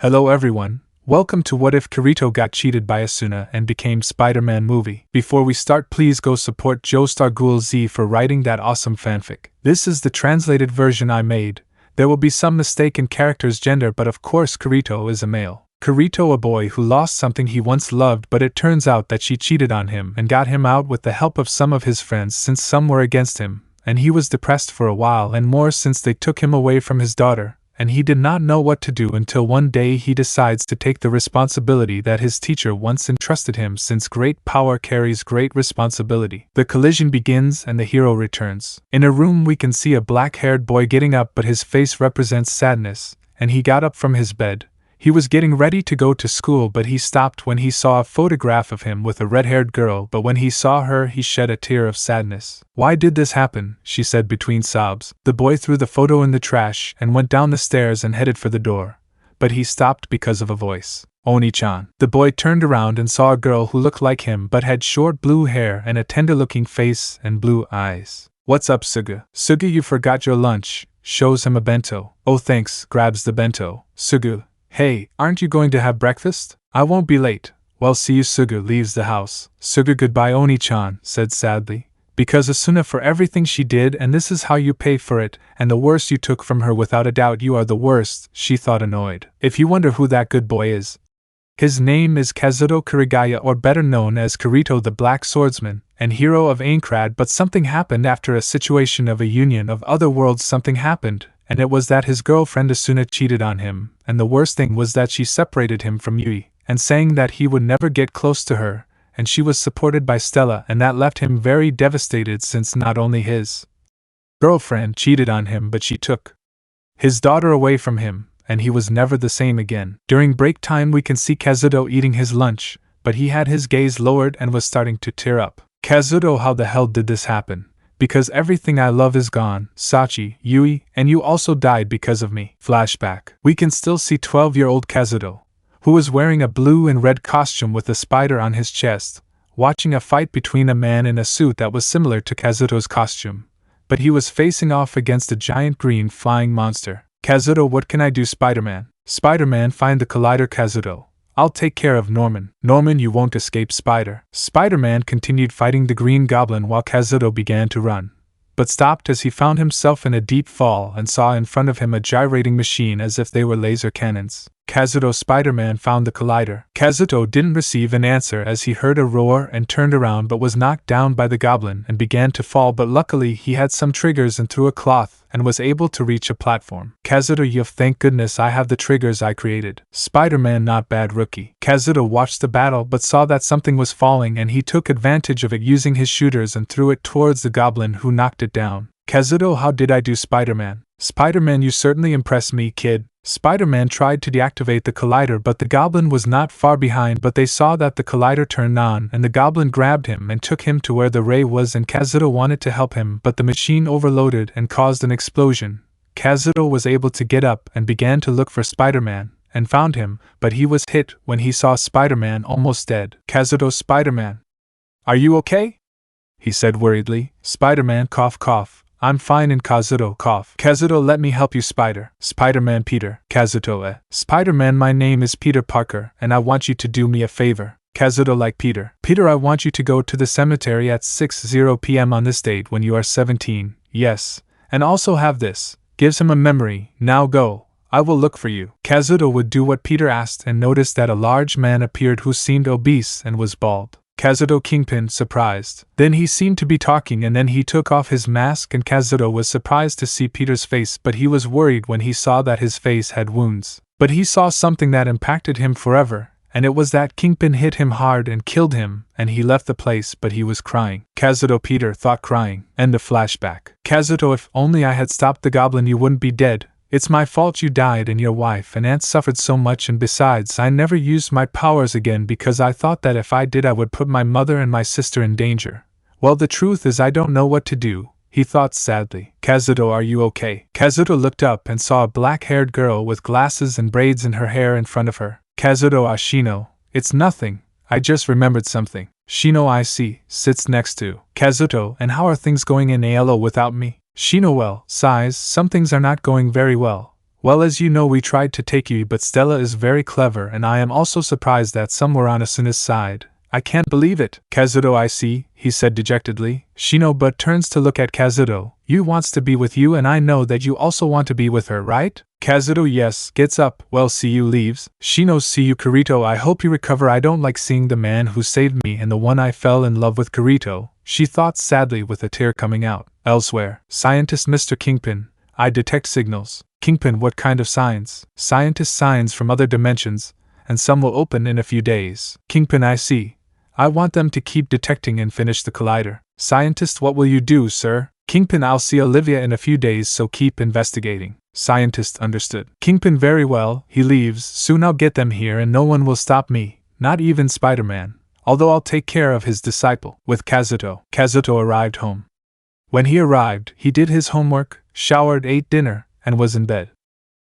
Hello everyone, welcome to What If Kirito Got Cheated by Asuna and Became Spider-Man movie. Before we start, please go support JoestarGhoulZ for writing that awesome fanfic. This is the translated version I made. There will be some mistake in character's gender, but of course Kirito is a male. Kirito, a boy who lost something he once loved, but it turns out that she cheated on him and got him out with the help of some of his friends since some were against him, and he was depressed for a while and more since they took him away from his daughter. And he did not know what to do until one day he decides to take the responsibility that his teacher once entrusted him, since great power carries great responsibility. The collision begins and the hero returns. In a room we can see a black-haired boy getting up, but his face represents sadness, and he got up from his bed. He was getting ready to go to school, but he stopped when he saw a photograph of him with a red-haired girl, but when he saw her he shed a tear of sadness. "Why did this happen?" she said between sobs. The boy threw the photo in the trash and went down the stairs and headed for the door, but he stopped because of a voice. "Oni-chan." The boy turned around and saw a girl who looked like him but had short blue hair and a tender-looking face and blue eyes. "What's up, Suga?" "Suga, you forgot your lunch." Shows him a bento. "Oh thanks," grabs the bento. "Suga, hey, aren't you going to have breakfast?" "I won't be late." "Well, see you." Suga leaves the house. "Suga, goodbye." Oni-chan said sadly. "Because Asuna, for everything she did, and this is how you pay for it, and the worst you took from her, without a doubt you are the worst," she thought, annoyed. If you wonder who that good boy is, his name is Kazuto Kurigaya, or better known as Kirito, the Black Swordsman and hero of Aincrad. But something happened after a situation of a union of other worlds. Something happened, and it was that his girlfriend Asuna cheated on him, and the worst thing was that she separated him from Yui, and saying that he would never get close to her, and she was supported by Stella, and that left him very devastated, since not only his girlfriend cheated on him, but she took his daughter away from him, and he was never the same again. During break time we can see Kazuto eating his lunch, but he had his gaze lowered and was starting to tear up. "Kazuto, how the hell did this happen? Because everything I love is gone. Sachi, Yui, and you also died because of me." Flashback. We can still see 12-year-old Kazuto, who was wearing a blue and red costume with a spider on his chest, watching a fight between a man in a suit that was similar to Kazuto's costume, but he was facing off against a giant green flying monster. "Kazuto, what can I do?" Spider-Man. "Spider-Man, find the collider." "Kazuto, I'll take care of Norman." "Norman, you won't escape." Spider-Man continued fighting the Green Goblin while Kazuto began to run, but stopped as he found himself in a deep fall and saw in front of him a gyrating machine as if they were laser cannons. "Kazuto." Spider-Man found the collider. Kazuto didn't receive an answer as he heard a roar and turned around, but was knocked down by the goblin and began to fall, but luckily he had some triggers and threw a cloth and was able to reach a platform. "Kazuto, you thank goodness I have the triggers I created." Spider-Man, not bad, rookie. Kazuto watched the battle but saw that something was falling, and he took advantage of it using his shooters and threw it towards the goblin, who knocked it down. "Kazuto, how did I do?" Spider-Man. "Spider-Man, you certainly impressed me, kid." Spider-Man tried to deactivate the collider, but the goblin was not far behind, but they saw that the collider turned on and the goblin grabbed him and took him to where the ray was, and Kazuto wanted to help him, but the machine overloaded and caused an explosion. Kazuto was able to get up and began to look for Spider-Man, and found him, but he was hit when he saw Spider-Man almost dead. "Kazuto." "Spider-Man, are you okay?" he said worriedly. Spider-Man, cough cough. "I'm fine." And Kazuto, cough. "Kazuto, let me help you." Spider-Man, Peter. Kazuto, Spider-Man, my name is Peter Parker, and I want you to do me a favor." Kazuto, like Peter. "Peter, I want you to go to the cemetery at 6:00 p.m. on this date when you are 17, yes, and also have this." Gives him a memory. "Now go, I will look for you." Kazuto would do what Peter asked and noticed that a large man appeared who seemed obese and was bald. Kazuto, Kingpin, surprised. Then he seemed to be talking, and then he took off his mask, and Kazuto was surprised to see Peter's face, but he was worried when he saw that his face had wounds. But he saw something that impacted him forever, and it was that Kingpin hit him hard and killed him, and he left the place, but he was crying. Kazuto, Peter thought, crying. End of flashback. Kazuto, if only I had stopped the goblin, you wouldn't be dead. It's my fault you died and your wife and aunt suffered so much, and besides, I never used my powers again because I thought that if I did I would put my mother and my sister in danger. Well, the truth is I don't know what to do," he thought sadly. "Kazuto, are you okay?" Kazuto looked up and saw a black-haired girl with glasses and braids in her hair in front of her. Kazuto, Shino, it's nothing, I just remembered something. Shino, I see, sits next to Kazuto. "And how are things going in ALO without me?" Shino, well, sighs, "Some things are not going very well. Well, as you know, we tried to take you, but Stella is very clever, and I am also surprised that some were on Asuna's side. I can't believe it. Kazuto, I see, he said dejectedly. Shino but turns to look at Kazuto. You wants to be with you, and I know that you also want to be with her, right? Kazuto, yes, gets up. Well, see you, leaves. Shino, see you, Kirito. I hope you recover. I don't like seeing the man who saved me and the one I fell in love with, Kirito, she thought sadly with a tear coming out. Elsewhere, scientist Mr. Kingpin. I detect signals. Kingpin, what kind of signs? Scientist, signs from other dimensions, and some will open in a few days. Kingpin, I see. I want them to keep detecting and finish the collider. Scientist, what will you do, sir? Kingpin, I'll see Olivia in a few days, so keep investigating. Scientist, understood. Kingpin, very well, he leaves. Soon I'll get them here and no one will stop me, not even Spider-Man, although I'll take care of his disciple. With Kazuto. Kazuto arrived home. When he arrived, he did his homework, showered, ate dinner, and was in bed.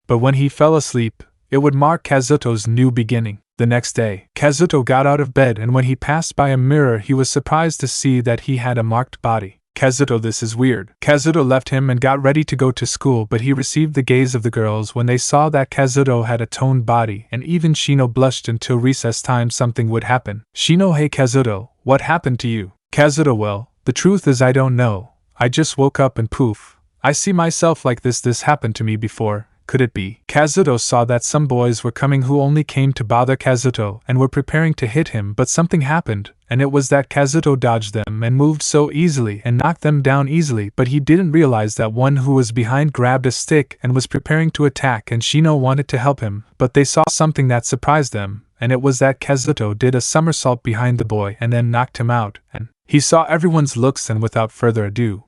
But when he fell asleep, it would mark Kazuto's new beginning. The next day, Kazuto got out of bed, and when he passed by a mirror he was surprised to see that he had a marked body. Kazuto, this is weird. Kazuto left him and got ready to go to school, but he received the gaze of the girls when they saw that Kazuto had a toned body, and even Shino blushed until recess time something would happen. Shino, hey Kazuto, what happened to you? Kazuto, well, the truth is I don't know. I just woke up and poof. I see myself like this happened to me before. Could it be? Kazuto saw that some boys were coming who only came to bother Kazuto and were preparing to hit him, but something happened, and it was that Kazuto dodged them and moved so easily and knocked them down easily, but he didn't realize that one who was behind grabbed a stick and was preparing to attack, and Shino wanted to help him, but they saw something that surprised them, and it was that Kazuto did a somersault behind the boy and then knocked him out, and he saw everyone's looks, and without further ado,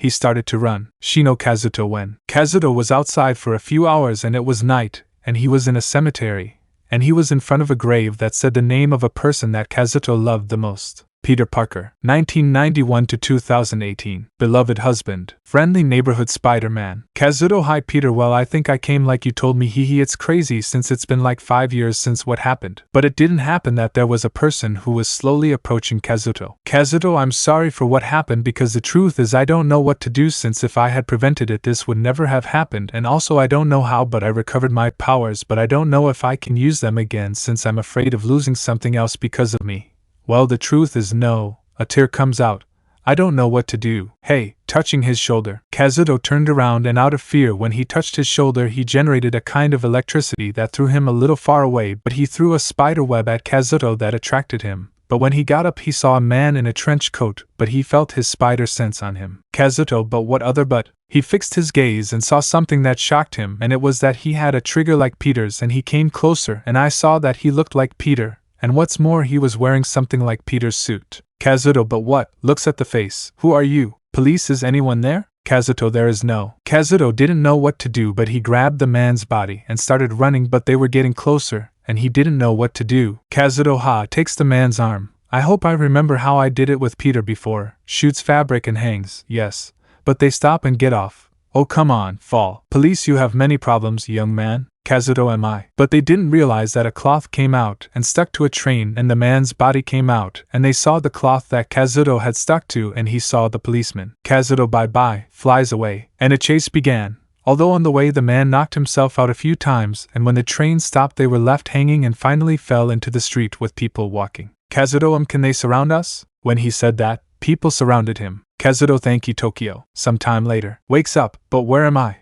he started to run. Shino, Kazuto, when Kazuto was outside for a few hours and it was night, and he was in a cemetery, and he was in front of a grave that said the name of a person that Kazuto loved the most. Peter Parker, 1991 to 2018. Beloved husband, friendly neighborhood Spider-Man. Kazuto, hi Peter, well I think I came like you told me, hee it's crazy since it's been like 5 years since what happened. But it didn't happen that there was a person who was slowly approaching Kazuto. Kazuto, I'm sorry for what happened because the truth is I don't know what to do, since if I had prevented it this would never have happened, and also I don't know how, but I recovered my powers, but I don't know if I can use them again since I'm afraid of losing something else because of me. Well, the truth is no. A tear comes out. I don't know what to do. Hey, touching his shoulder. Kazuto turned around, and out of fear when he touched his shoulder he generated a kind of electricity that threw him a little far away, but he threw a spider web at Kazuto that attracted him. But when he got up he saw a man in a trench coat, but he felt his spider sense on him. Kazuto, but what other but? He fixed his gaze and saw something that shocked him, and it was that he had a trigger like Peter's, and he came closer and I saw that he looked like Peter. And what's more, he was wearing something like Peter's suit. Kazuto, but what? Looks at the face. Who are you? Police, is anyone there? Kazuto, there is no. Kazuto didn't know what to do, but he grabbed the man's body and started running, but they were getting closer, and he didn't know what to do. Kazuto takes the man's arm. I hope I remember how I did it with Peter before. Shoots fabric and hangs, yes. But they stop and get off. Oh come on, fall. Police, you have many problems, young man. Kazuto, am I? But they didn't realize that a cloth came out and stuck to a train, and the man's body came out, and they saw the cloth that Kazuto had stuck to, and he saw the policeman. Kazuto, bye-bye, flies away, and a chase began. Although on the way the man knocked himself out a few times, and when the train stopped they were left hanging and finally fell into the street with people walking. Kazuto, can they surround us? When he said that, people surrounded him. Kazuto, thank you, Tokyo. Some time later, wakes up, but where am I?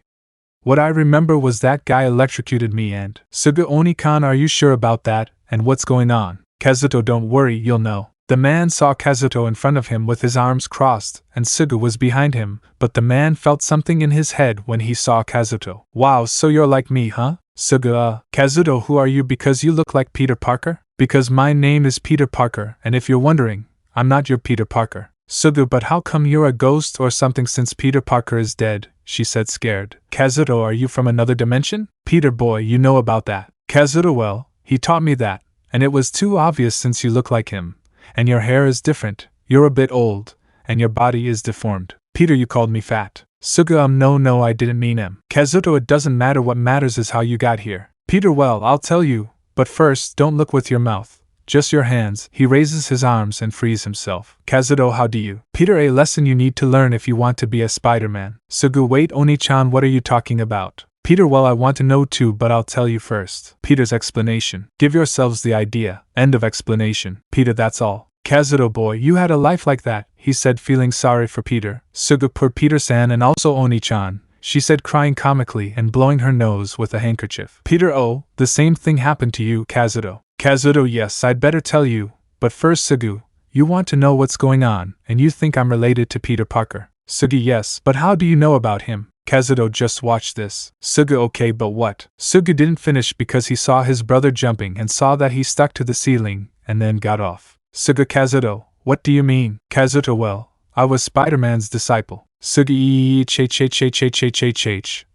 What I remember was that guy electrocuted me and… Suga Oni-kan, are you sure about that, and what's going on? Kazuto, don't worry, you'll know. The man saw Kazuto in front of him with his arms crossed, and Suga was behind him, but the man felt something in his head when he saw Kazuto. Wow, so you're like me, huh? Suga, Kazuto, who are you? Because you look like Peter Parker? Because my name is Peter Parker, and if you're wondering, I'm not your Peter Parker. Suga, but how come you're a ghost or something since Peter Parker is dead? She said, scared. Kazuto, are you from another dimension? Peter boy, you know about that. Kazuto, well, he taught me that, and it was too obvious since you look like him, and your hair is different, you're a bit old, and your body is deformed. Peter, you called me fat. Suga, no, I didn't mean him. Kazuto, it doesn't matter, what matters is how you got here. Peter, well, I'll tell you, but first, don't look with your mouth. Just your hands. He raises his arms and frees himself. Kazuto, how do you? Peter, a lesson you need to learn if you want to be a Spider-Man. Suga, wait, Oni-chan, what are you talking about? Peter, well, I want to know too, but I'll tell you first. Peter's explanation. Give yourselves the idea. End of explanation. Peter, that's all. Kazuto boy, you had a life like that, he said, feeling sorry for Peter. Suga, poor Peter-san, and also Oni-chan, she said, crying comically and blowing her nose with a handkerchief. Peter, oh, the same thing happened to you, Kazuto. Kazuto, yes, I'd better tell you, but first, Sugu, you want to know what's going on, and you think I'm related to Peter Parker. Sugi, yes, but how do you know about him? Kazuto, just watch this. Suga, okay, but what? Suga didn't finish because he saw his brother jumping and saw that he stuck to the ceiling, and then got off. Suga, Kazuto, what do you mean? Kazuto, well, I was Spider-Man's disciple. Sugi,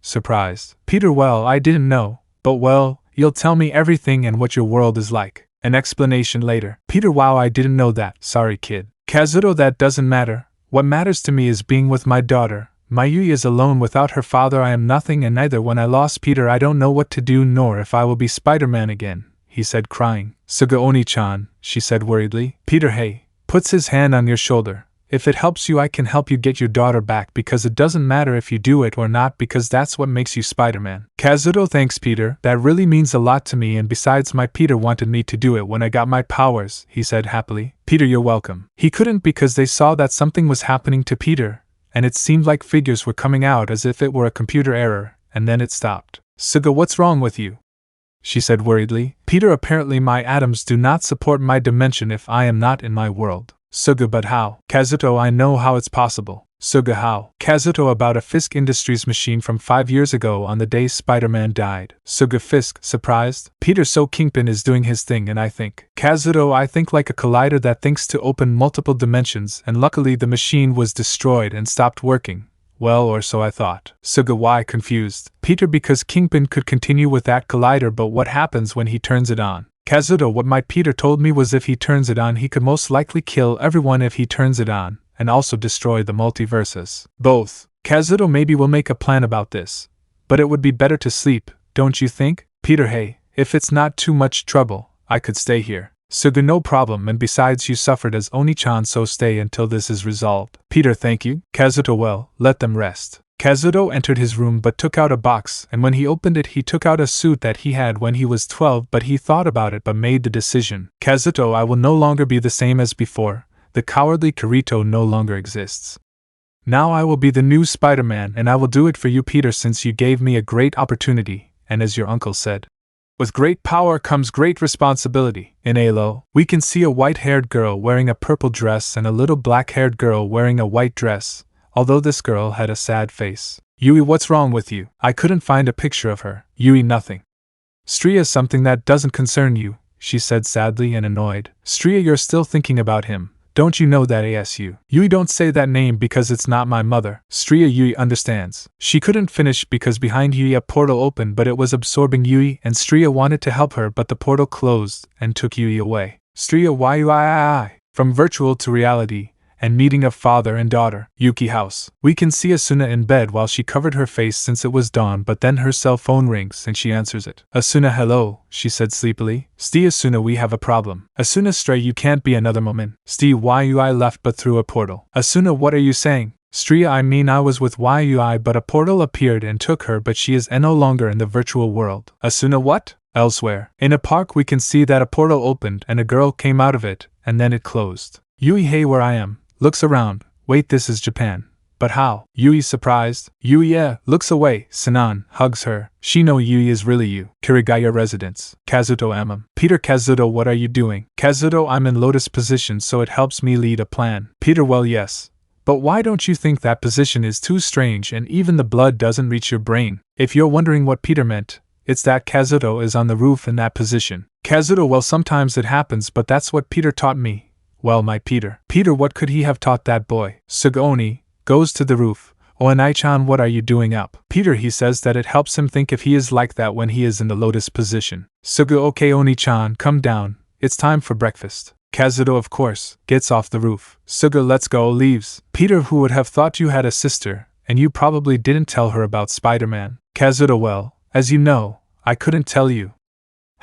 surprised. Peter, well, I didn't know, but well, you'll tell me everything and what your world is like. An explanation later. Peter, wow, I didn't know that. Sorry, kid. Kazuto, that doesn't matter. What matters to me is being with my daughter. Mayui is alone without her father. I am nothing, and neither when I lost Peter I don't know what to do nor if I will be Spider-Man again, he said, crying. Suga, Oni-chan, she said worriedly. Peter, hey, puts his hand on your shoulder. If it helps you, I can help you get your daughter back, because it doesn't matter if you do it or not, because that's what makes you Spider-Man. Kazuto, thanks Peter, that really means a lot to me, and besides my Peter wanted me to do it when I got my powers, he said happily. Peter, you're welcome. He couldn't because they saw that something was happening to Peter, and it seemed like figures were coming out as if it were a computer error, and then it stopped. Suga, what's wrong with you? She said worriedly. Peter, apparently my atoms do not support my dimension if I am not in my world. Suga, but how? Kazuto, I know how it's possible. Suga, how? Kazuto, about a Fisk Industries machine from 5 years ago on the day Spider-Man died. Suga, Fisk, surprised. Peter, so Kingpin is doing his thing, and I think. Kazuto, I think like a collider that thinks to open multiple dimensions, and luckily the machine was destroyed and stopped working. Well, or so I thought. Suga, why? Confused. Peter, because Kingpin could continue with that collider, but what happens when he turns it on? Kazuto, what my Peter told me was if he turns it on he could most likely kill everyone if he turns it on, and also destroy the multiverses. Both. Kazuto, maybe we'll make a plan about this. But it would be better to sleep, don't you think? Peter, hey, if it's not too much trouble, I could stay here. Suga, no problem, and besides you suffered as Oni-chan, so stay until this is resolved. Peter, thank you. Kazuto, well, let them rest. Kazuto entered his room but took out a box, and when he opened it he took out a suit that he had when he was 12, but he thought about it but made the decision. Kazuto, I will no longer be the same as before. The cowardly Kirito no longer exists. Now I will be the new Spider-Man, and I will do it for you, Peter, since you gave me a great opportunity, and as your uncle said, with great power comes great responsibility. In Halo, we can see a white-haired girl wearing a purple dress and a little black-haired girl wearing a white dress, although this girl had a sad face. Yui, what's wrong with you? I couldn't find a picture of her. Yui, nothing. Stria, something that doesn't concern you, she said sadly and annoyed. Stria, you're still thinking about him. Don't you know that ASU? Yui, don't say that name because it's not my mother. Stria, Yui understands. She couldn't finish because behind Yui a portal opened, but it was absorbing Yui, and Stria wanted to help her, but the portal closed and took Yui away. Stria, why Yui? From virtual to reality, and meeting of father and daughter. Yuki house. We can see Asuna in bed while she covered her face since it was dawn, but then her cell phone rings and she answers it. Asuna, hello, she said sleepily. Sti, Asuna, we have a problem. Asuna, stray, you can't be another moment. Sti, Yui left but through a portal. Asuna, what are you saying? Stria, I mean I was with Yui but a portal appeared and took her, but she is no longer in the virtual world. Asuna, what? Elsewhere. In a park we can see that a portal opened and a girl came out of it, and then it closed. Yui, hey, where I am. Looks around. Wait, this is Japan. But how? Yui, surprised. Yui, yeah, looks away. Sinan hugs her. She know Yui is really you. Kirigaya residence. Kazuto, Amam. Peter, Kazuto, what are you doing? Kazuto, I'm in lotus position so it helps me lead a plan. Peter, well, yes. But why don't you think that position is too strange and even the blood doesn't reach your brain? If you're wondering what Peter meant, it's that Kazuto is on the roof in that position. Kazuto, well, sometimes it happens, but that's what Peter taught me. Well, my Peter. Peter, what could he have taught that boy? Sugoni goes to the roof. Oh, and Ai-chan, what are you doing up? Peter, he says that it helps him think if he is like that when he is in the lotus position. Suga, okay, Oni-chan, come down. It's time for breakfast. Kazuto, of course, gets off the roof. Suga, let's go, leaves. Peter, who would have thought you had a sister, and you probably didn't tell her about Spider-Man. Kazuto, well, as you know, I couldn't tell you.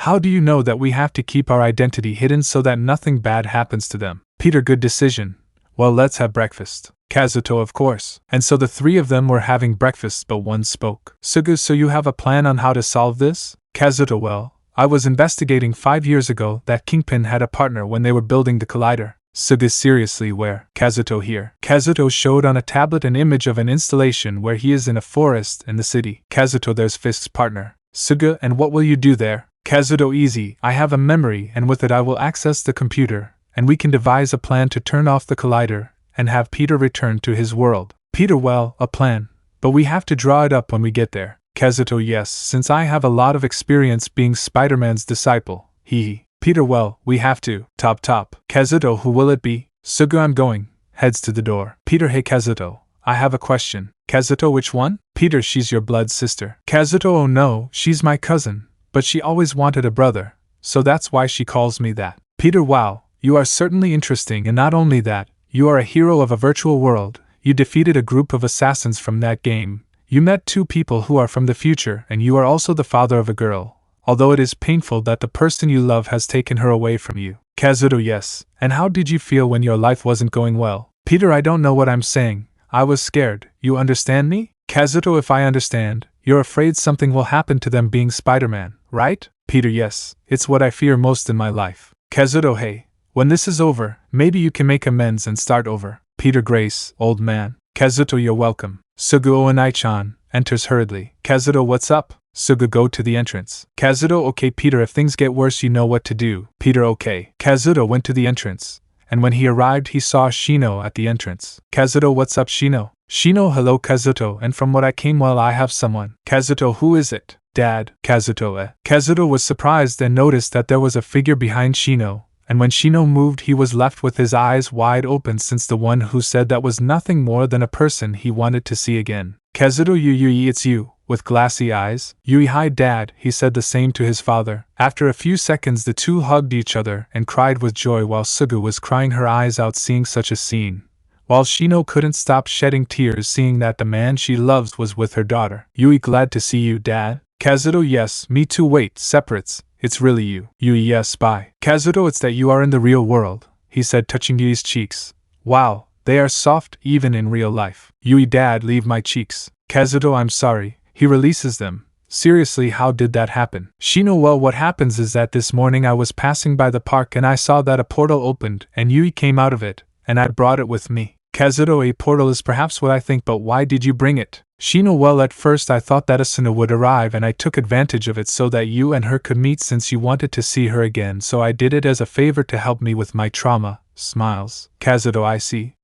How do you know that we have to keep our identity hidden so that nothing bad happens to them? Peter, good decision. Well, let's have breakfast. Kazuto, of course. And so the three of them were having breakfast, but one spoke. Sugu, so you have a plan on how to solve this? Kazuto, well, I was investigating 5 years ago that Kingpin had a partner when they were building the collider. Sugu, seriously, where? Kazuto, here. Kazuto showed on a tablet an image of an installation where he is in a forest in the city. Kazuto, there's Fisk's partner. Sugu, and what will you do there? Kazuto, easy, I have a memory and with it I will access the computer, and we can devise a plan to turn off the collider and have Peter return to his world. Peter, well, a plan, but we have to draw it up when we get there. Kazuto, yes, since I have a lot of experience being Spider-Man's disciple. Hee. Peter, well, we have to. Top. Kazuto, who will it be? Sugu, I'm going. Heads to the door. Peter, hey Kazuto, I have a question. Kazuto, which one? Peter, she's your blood sister. Kazuto, oh no, she's my cousin, but she always wanted a brother, so that's why she calls me that. Peter, wow, you are certainly interesting, and not only that, you are a hero of a virtual world. You defeated a group of assassins from that game. You met 2 people who are from the future, and you are also the father of a girl, although it is painful that the person you love has taken her away from you. Kazuto, yes, and how did you feel when your life wasn't going well? Peter, I don't know what I'm saying. I was scared. You understand me? Kazuto, if I understand, you're afraid something will happen to them being Spider-Man, right? Peter, yes, it's what I fear most in my life. Kazuto, hey, when this is over, maybe you can make amends and start over. Peter, grace, old man. Kazuto, you're welcome. Sugu Oenai-chan enters hurriedly. Kazuto, what's up? Sugu, go to the entrance. Kazuto, okay Peter, if things get worse you know what to do. Peter, okay. Kazuto went to the entrance, and when he arrived he saw Shino at the entrance. Kazuto, what's up Shino? Shino, hello Kazuto, and from what I came, well, I have someone. Kazuto, who is it? Dad. Kazuto, Kazuto was surprised and noticed that there was a figure behind Shino, and when Shino moved he was left with his eyes wide open, since the one who said that was nothing more than a person he wanted to see again. Kazuto, Yui, it's you, with glassy eyes. Yui, hi Dad, he said the same to his father. After a few seconds the two hugged each other and cried with joy, while Sugu was crying her eyes out seeing such a scene, while Shino couldn't stop shedding tears seeing that the man she loves was with her daughter. Yui, glad to see you Dad. Kazuto, yes, me too, wait, separates. It's really you. Yui, yes, bye. Kazuto, it's that you are in the real world, he said, touching Yui's cheeks. Wow, they are soft even in real life. Yui, Dad, leave my cheeks. Kazuto, I'm sorry. He releases them. Seriously, how did that happen? Shino, well, what happens is that this morning I was passing by the park and I saw that a portal opened and Yui came out of it, and I brought it with me. Kazuto, a portal is perhaps what I think, but why did you bring it? Shino, well, at first I thought that Asuna would arrive and I took advantage of it so that you and her could meet since you wanted to see her again, so I did it as a favor to help me with my trauma. Smiles. Kazuto, I see.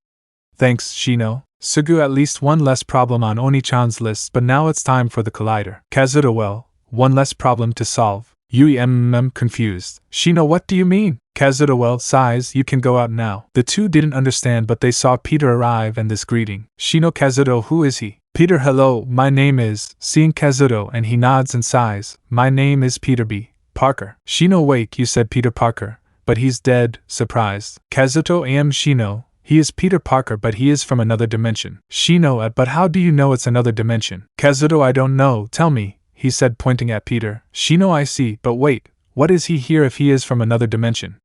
Thanks, Shino. Sugu, at least one less problem on Oni-chan's list, but now it's time for the collider. Kazuto, well, one less problem to solve. Yui, confused. Shino, what do you mean? Kazuto, well, sighs, you can go out now. The two didn't understand, but they saw Peter arrive and this greeting. Shino, Kazuto, who is he? Peter, hello, my name is, seeing Kazuto, and he nods and sighs, my name is Peter B. Parker. Shino, wait, you said Peter Parker, but he's dead, surprised. Kazuto, Shino, he is Peter Parker, but he is from another dimension. Shino, but how do you know it's another dimension? Kazuto, I don't know, tell me, he said, pointing at Peter. Shino, I see, but wait, what is he here if he is from another dimension?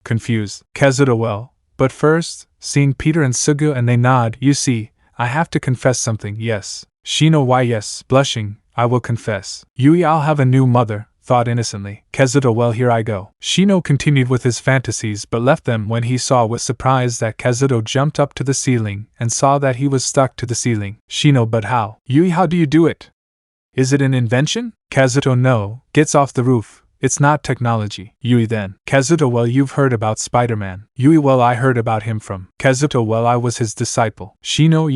Confused. Kazuto, well, but first, seeing Peter and Sugu and they nod, you see, I have to confess something, yes. Shino, why yes, blushing, I will confess. Yui, I'll have a new mother, thought innocently. Kazuto, well, here I go. Shino continued with his fantasies but left them when he saw with surprise that Kazuto jumped up to the ceiling and saw that he was stuck to the ceiling. Shino, but how? Yui, how do you do it? Is it an invention? Kazuto, no, gets off the roof. It's not technology. Yui, then. Kazuto, well, you've heard about Spider-Man. Yui, well, I heard about him from. Kazuto, well, I was his disciple. Shino,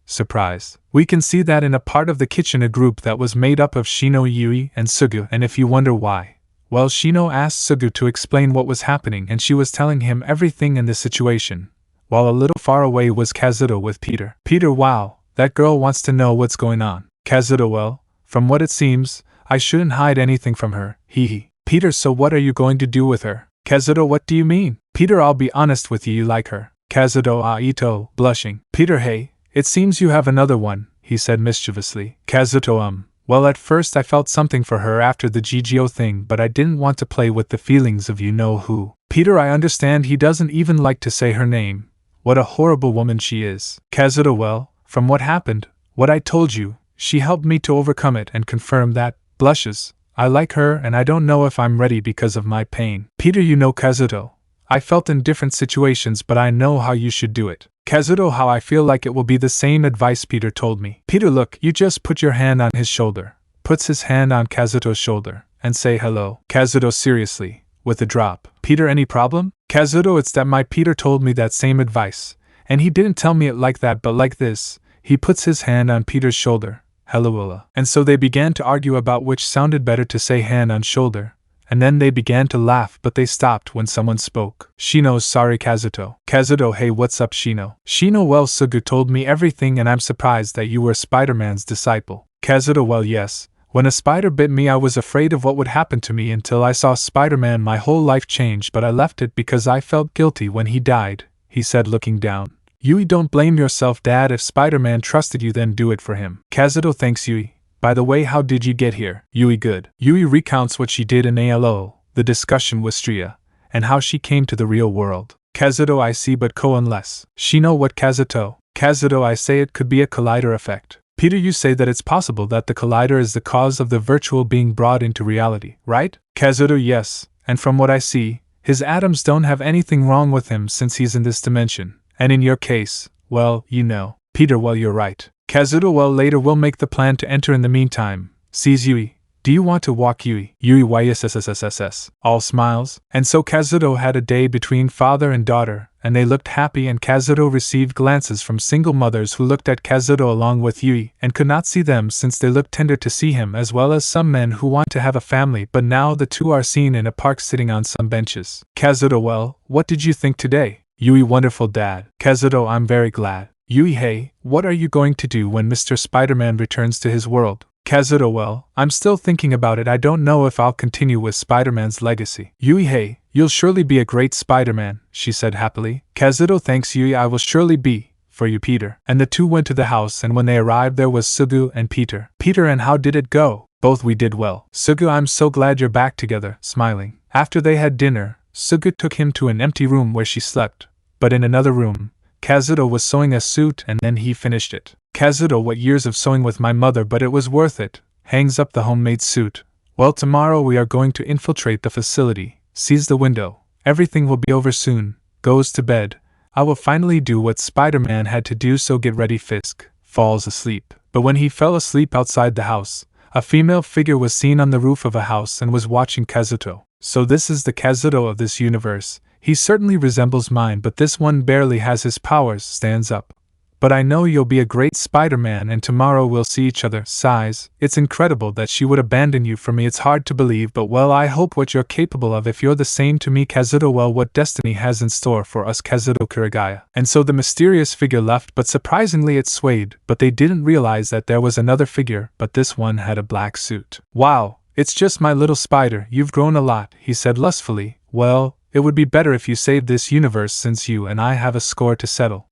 surprise. We can see that in a part of the kitchen, a group that was made up of Shino, Yui, and Sugu, and if you wonder why, well, Shino asked Sugu to explain what was happening and she was telling him everything in the situation, while a little far away was Kazuto with Peter. Peter, wow, that girl wants to know what's going on. Kazuto, well, from what it seems, I shouldn't hide anything from her, hee. Peter, so what are you going to do with her? Kazuto, what do you mean? Peter, I'll be honest with you like her. Kazuto, Ito, blushing. Peter, hey, it seems you have another one, he said mischievously. Kazuto, Well, at first I felt something for her after the GGO thing, but I didn't want to play with the feelings of you-know-who. Peter, I understand he doesn't even like to say her name. What a horrible woman she is. Kazuto, well, from what happened, what I told you, she helped me to overcome it and confirm that, blushes, I like her and I don't know if I'm ready because of my pain. Peter, you know Kazuto, I felt in different situations but I know how you should do it. Kazuto, how I feel like it will be the same advice Peter told me. Peter, look, you just put your hand on his shoulder, puts his hand on Kazuto's shoulder, and say hello. Kazuto, seriously, with a drop. Peter, any problem? Kazuto, it's that my Peter told me that same advice, and he didn't tell me it like that but like this. He puts his hand on Peter's shoulder. Hello. And so they began to argue about which sounded better to say hand on shoulder. And then they began to laugh but they stopped when someone spoke. Shino, sorry Kazuto. Kazuto, hey, what's up Shino? Shino, well, Sugu told me everything and I'm surprised that you were Spider-Man's disciple. Kazuto, well, yes. When a spider bit me I was afraid of what would happen to me until I saw Spider-Man. My whole life changed but I left it because I felt guilty when he died, he said looking down. Yui, don't blame yourself Dad, if Spider-Man trusted you then do it for him. Kazuto, thanks Yui. By the way, how did you get here? Yui, good. Yui recounts what she did in ALO, the discussion with Stria, and how she came to the real world. Kazuto, I see, but unless. Shino, what Kazuto? Kazuto, I say it could be a collider effect. Peter, you say that it's possible that the collider is the cause of the virtual being brought into reality, right? Kazuto, yes, and from what I see, his atoms don't have anything wrong with him since he's in this dimension, and in your case, well, you know. Peter, well, you're right. Kazuto, well, later we'll make the plan to enter in the meantime. Sees Yui. Do you want to walk Yui? Yui, why yes. All smiles. And so Kazuto had a day between father and daughter, and they looked happy and Kazuto received glances from single mothers who looked at Kazuto along with Yui and could not see them since they looked tender to see him, as well as some men who want to have a family, but now the two are seen in a park sitting on some benches. Kazuto, well, what did you think today? Yui, wonderful Dad. Kazuto, I'm very glad. Yui, hey, what are you going to do when Mr. Spider-Man returns to his world? Kazuto, well, I'm still thinking about it. I don't know if I'll continue with Spider-Man's legacy. Yui, hey, you'll surely be a great Spider-Man, she said happily. Kazuto, thanks Yui, I will surely be, for you Peter. And the two went to the house and when they arrived there was Sugu and Peter. Peter, and how did it go? Both we did well. Sugu, I'm so glad you're back together, smiling. After they had dinner, Sugu took him to an empty room where she slept, but in another room, Kazuto was sewing a suit and then he finished it. Kazuto, what years of sewing with my mother, but it was worth it. Hangs up the homemade suit. Well, tomorrow we are going to infiltrate the facility. Sees the window. Everything will be over soon. Goes to bed. I will finally do what Spider-Man had to do, so get ready. Fisk falls asleep. But when he fell asleep outside the house, a female figure was seen on the roof of a house and was watching Kazuto. So this is the Kazuto of this universe. He certainly resembles mine, but this one barely has his powers. Stands up. But I know you'll be a great Spider-Man and tomorrow we'll see each other. Sighs. It's incredible that she would abandon you for me. It's hard to believe, but well, I hope what you're capable of if you're the same to me. Kazuto, well, what destiny has in store for us. Kazuto Kurigaya. And so the mysterious figure left, but surprisingly it swayed, but they didn't realize that there was another figure, but this one had a black suit. Wow, it's just my little spider, you've grown a lot, he said lustfully. Well, it would be better if you saved this universe since you and I have a score to settle.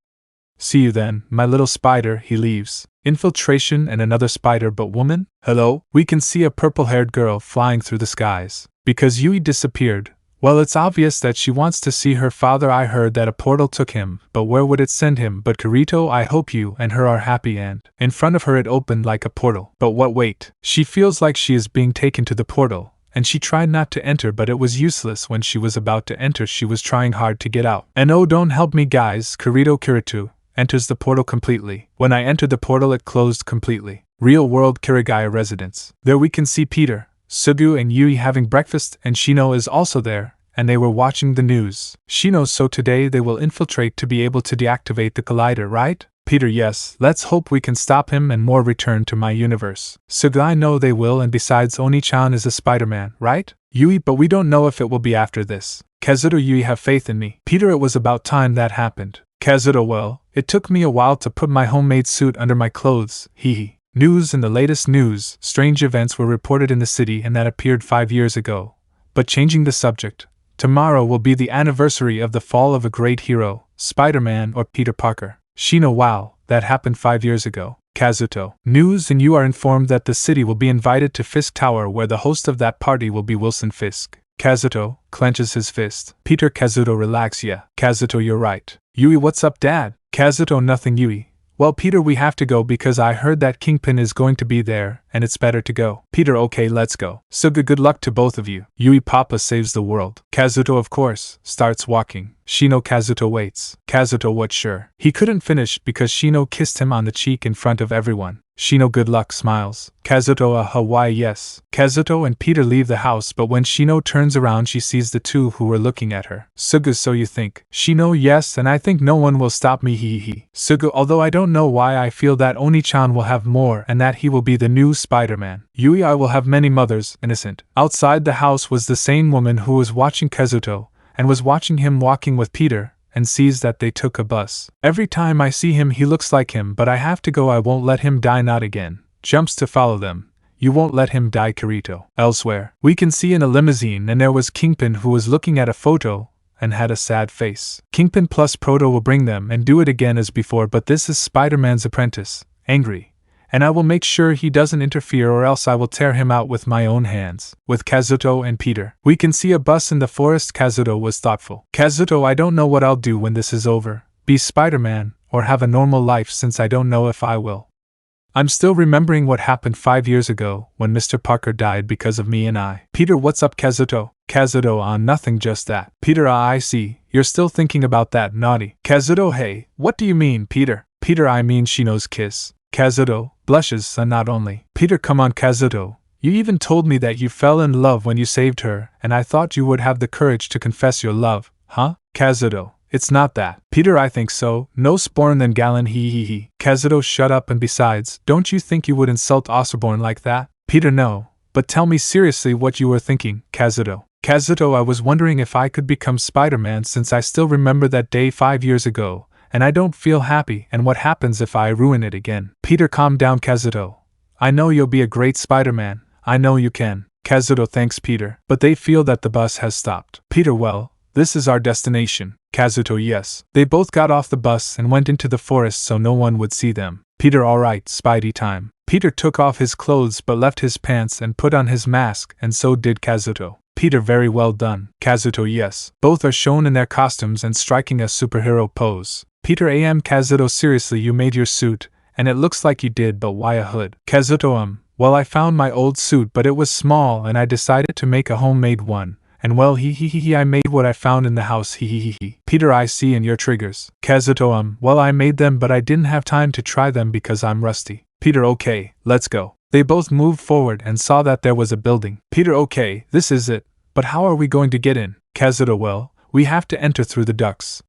See you then, my little spider. He leaves. Infiltration and another spider, but woman? Hello? We can see a purple-haired girl flying through the skies. Because Yui disappeared. Well, it's obvious that she wants to see her father. I heard that a portal took him, but where would it send him? But Kirito, I hope you and her are happy. And in front of her it opened like a portal. But what? Wait. She feels like she is being taken to the portal. And she tried not to enter, but it was useless. When she was about to enter she was trying hard to get out. And oh, don't help me guys. Kirito enters the portal completely. When I entered the portal it closed completely. Real world Kirigaya residence. There we can see Peter, Sugu and Yui having breakfast, and Shino is also there, and they were watching the news. Shino, so today they will infiltrate to be able to deactivate the collider, right? Peter, yes, let's hope we can stop him and more return to my universe. Sugu, I know they will, and besides Oni-chan is a Spider-Man, right? Yui, but we don't know if it will be after this. Kazuto, Yui, have faith in me. Peter, it was about time that happened. Kazuto, well, it took me a while to put my homemade suit under my clothes, hehe. News. In the latest news, strange events were reported in the city and that appeared 5 years ago. But changing the subject, tomorrow will be the anniversary of the fall of a great hero, Spider-Man or Peter Parker. Shino, wow, that happened 5 years ago. Kazuto. News, and you are informed that the city will be invited to Fisk Tower, where the host of that party will be Wilson Fisk. Kazuto clenches his fist. Peter. Kazuto, relax. Yeah. Kazuto, you're right. Yui, what's up, Dad? Kazuto, nothing. Yui, well, Peter, we have to go because I heard that Kingpin is going to be there, and it's better to go. Peter, okay, let's go. Suga, good luck to both of you. Yui, Papa saves the world. Kazuto, of course, starts walking. Shino. Kazuto waits. Kazuto, what? Sure. He couldn't finish because Shino kissed him on the cheek in front of everyone. Shino, good luck, smiles. Kazuto, why yes. Kazuto and Peter leave the house, but when Shino turns around she sees the two who were looking at her. Suga, so you think? Shino, yes, and I think no one will stop me, he. Suga, although I don't know why I feel that Oni-chan will have more and that he will be the new Spider-Man. Yui, I will have many mothers, innocent. Outside the house was the same woman who was watching Kazuto, and was watching him walking with Peter, and sees that they took a bus. Every time I see him he looks like him, but I have to go, I won't let him die, not again. Jumps to follow them. You won't let him die, Kirito. Elsewhere, we can see in a limousine, and there was Kingpin who was looking at a photo, and had a sad face. Kingpin plus Proto will bring them and do it again as before, but this is Spider-Man's apprentice, angry. And I will make sure he doesn't interfere, or else I will tear him out with my own hands. With Kazuto and Peter, we can see a bus in the forest. Kazuto was thoughtful. Kazuto, I don't know what I'll do when this is over. Be Spider-Man, or have a normal life, since I don't know if I will. I'm still remembering what happened 5 years ago, when Mr. Parker died because of me and I. Peter, what's up, Kazuto? Kazuto, nothing, just that. Peter, I see. You're still thinking about that, naughty. Kazuto, hey, what do you mean, Peter? Peter, I mean Shino's kiss. Kazuto blushes, not only. Peter, come on, Kazuto. You even told me that you fell in love when you saved her, and I thought you would have the courage to confess your love, huh? Kazuto, it's not that. Peter, I think so. No sporn than Gallon, he. Kazuto, shut up, and besides, don't you think you would insult Osborne like that? Peter, no. But tell me seriously what you were thinking, Kazuto. Kazuto, I was wondering if I could become Spider-Man, since I still remember that day 5 years ago. And I don't feel happy, and what happens if I ruin it again? Peter, calm down, Kazuto. I know you'll be a great Spider-Man. I know you can. Kazuto, thanks, Peter. But they feel that the bus has stopped. Peter, well, this is our destination. Kazuto, yes. They both got off the bus and went into the forest so no one would see them. Peter, alright, Spidey time. Peter took off his clothes but left his pants and put on his mask, and so did Kazuto. Peter, very well done. Kazuto, yes. Both are shown in their costumes and striking a superhero pose. Peter, Kazuto, seriously, you made your suit, and it looks like you did, but why a hood? Kazuto, well, I found my old suit, but it was small and I decided to make a homemade one, and well, I made what I found in the house, Peter, I see, and your triggers. Kazuto, well, I made them, but I didn't have time to try them because I'm rusty. Peter, okay, let's go. They both moved forward and saw that there was a building. Peter, okay, this is it, but how are we going to get in? Kazuto, well, we have to enter through the ducts.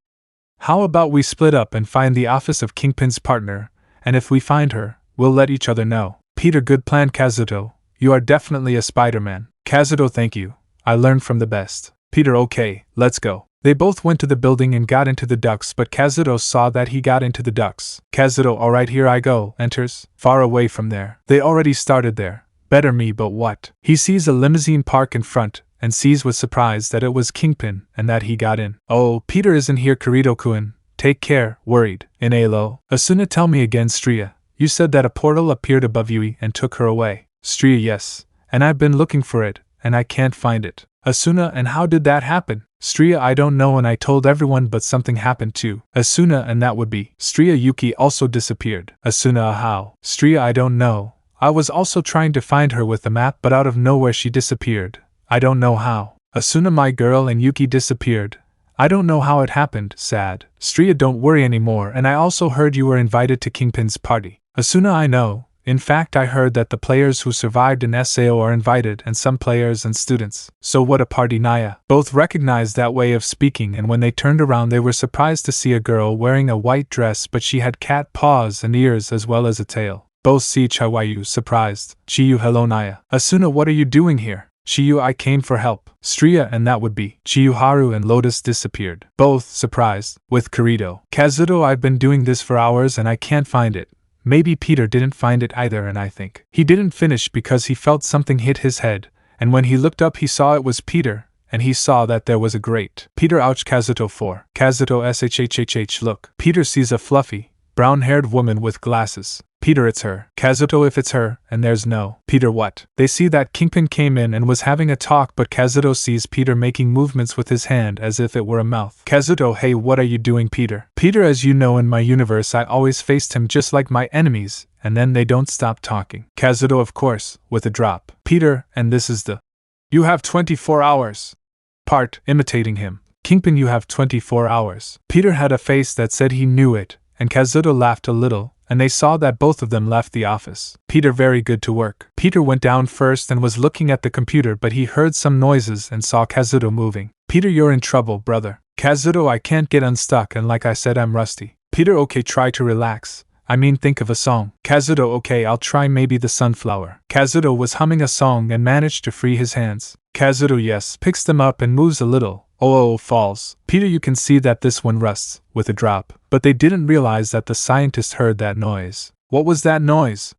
How about we split up and find the office of Kingpin's partner, and if we find her, we'll let each other know. Peter, good plan, Kazuto. You are definitely a Spider-Man. Kazuto, thank you. I learned from the best. Peter, okay, let's go. They both went to the building and got into the ducts, but Kazuto saw that he got into the ducts. Kazuto, alright, here I go, enters, far away from there. They already started there. Better me, but what? He sees a limousine park in front, and sees with surprise that it was Kingpin, and that he got in. Oh, Peter isn't here, Kirito-kun. Take care, worried. In Alo. Asuna, tell me again, Stria. You said that a portal appeared above Yui and took her away. Stria, yes. And I've been looking for it, and I can't find it. Asuna, and how did that happen? Stria, I don't know, and I told everyone, but something happened too. Asuna, and that would be. Stria, Yuki also disappeared. Asuna, how? Stria, I don't know. I was also trying to find her with the map, but out of nowhere she disappeared. I don't know how. Asuna, my girl, and Yuki disappeared. I don't know how it happened, sad. Stria, don't worry anymore, and I also heard you were invited to Kingpin's party. Asuna, I know. In fact, I heard that the players who survived in SAO are invited, and some players and students. So what a party, Naya. Both recognized that way of speaking, and when they turned around they were surprised to see a girl wearing a white dress, but she had cat paws and ears as well as a tail. Both see Chiwayu, surprised. Chiyu, hello, Naya. Asuna, what are you doing here? Chiyu, I came for help. Stria, and that would be. Chiyuharu and Lotus disappeared. Both surprised. With Kirito. Kazuto, I've been doing this for hours and I can't find it. Maybe Peter didn't find it either, and I think he didn't finish because he felt something hit his head, and when he looked up he saw it was Peter, and he saw that there was a grate. Peter, ouch. Kazuto 4. Kazuto shhhh, look. Peter sees a fluffy, brown-haired woman with glasses. Peter, it's her. Kazuto, if it's her, and there's no. Peter, what? They see that Kingpin came in and was having a talk, but Kazuto sees Peter making movements with his hand as if it were a mouth. Kazuto, hey, what are you doing, Peter? Peter, as you know, in my universe I always faced him just like my enemies, and then they don't stop talking. Kazuto, of course, with a drop. Peter, and this is the "You have 24 hours" part, imitating him. Kingpin, you have 24 hours. Peter had a face that said he knew it, and Kazuto laughed a little, and they saw that both of them left the office. Peter, very good to work. Peter went down first and was looking at the computer, but he heard some noises and saw Kazuto moving. Peter, you're in trouble, brother. Kazuto, I can't get unstuck, and like I said, I'm rusty. Peter, okay, try to relax. I mean, think of a song. Kazuto, okay, I'll try maybe the Sunflower. Kazuto was humming a song and managed to free his hands. Kazuto, yes, picks them up and moves a little. Oh, falls. Peter, you can see that this one rusts, with a drop. But they didn't realize that the scientist heard that noise. What was that noise?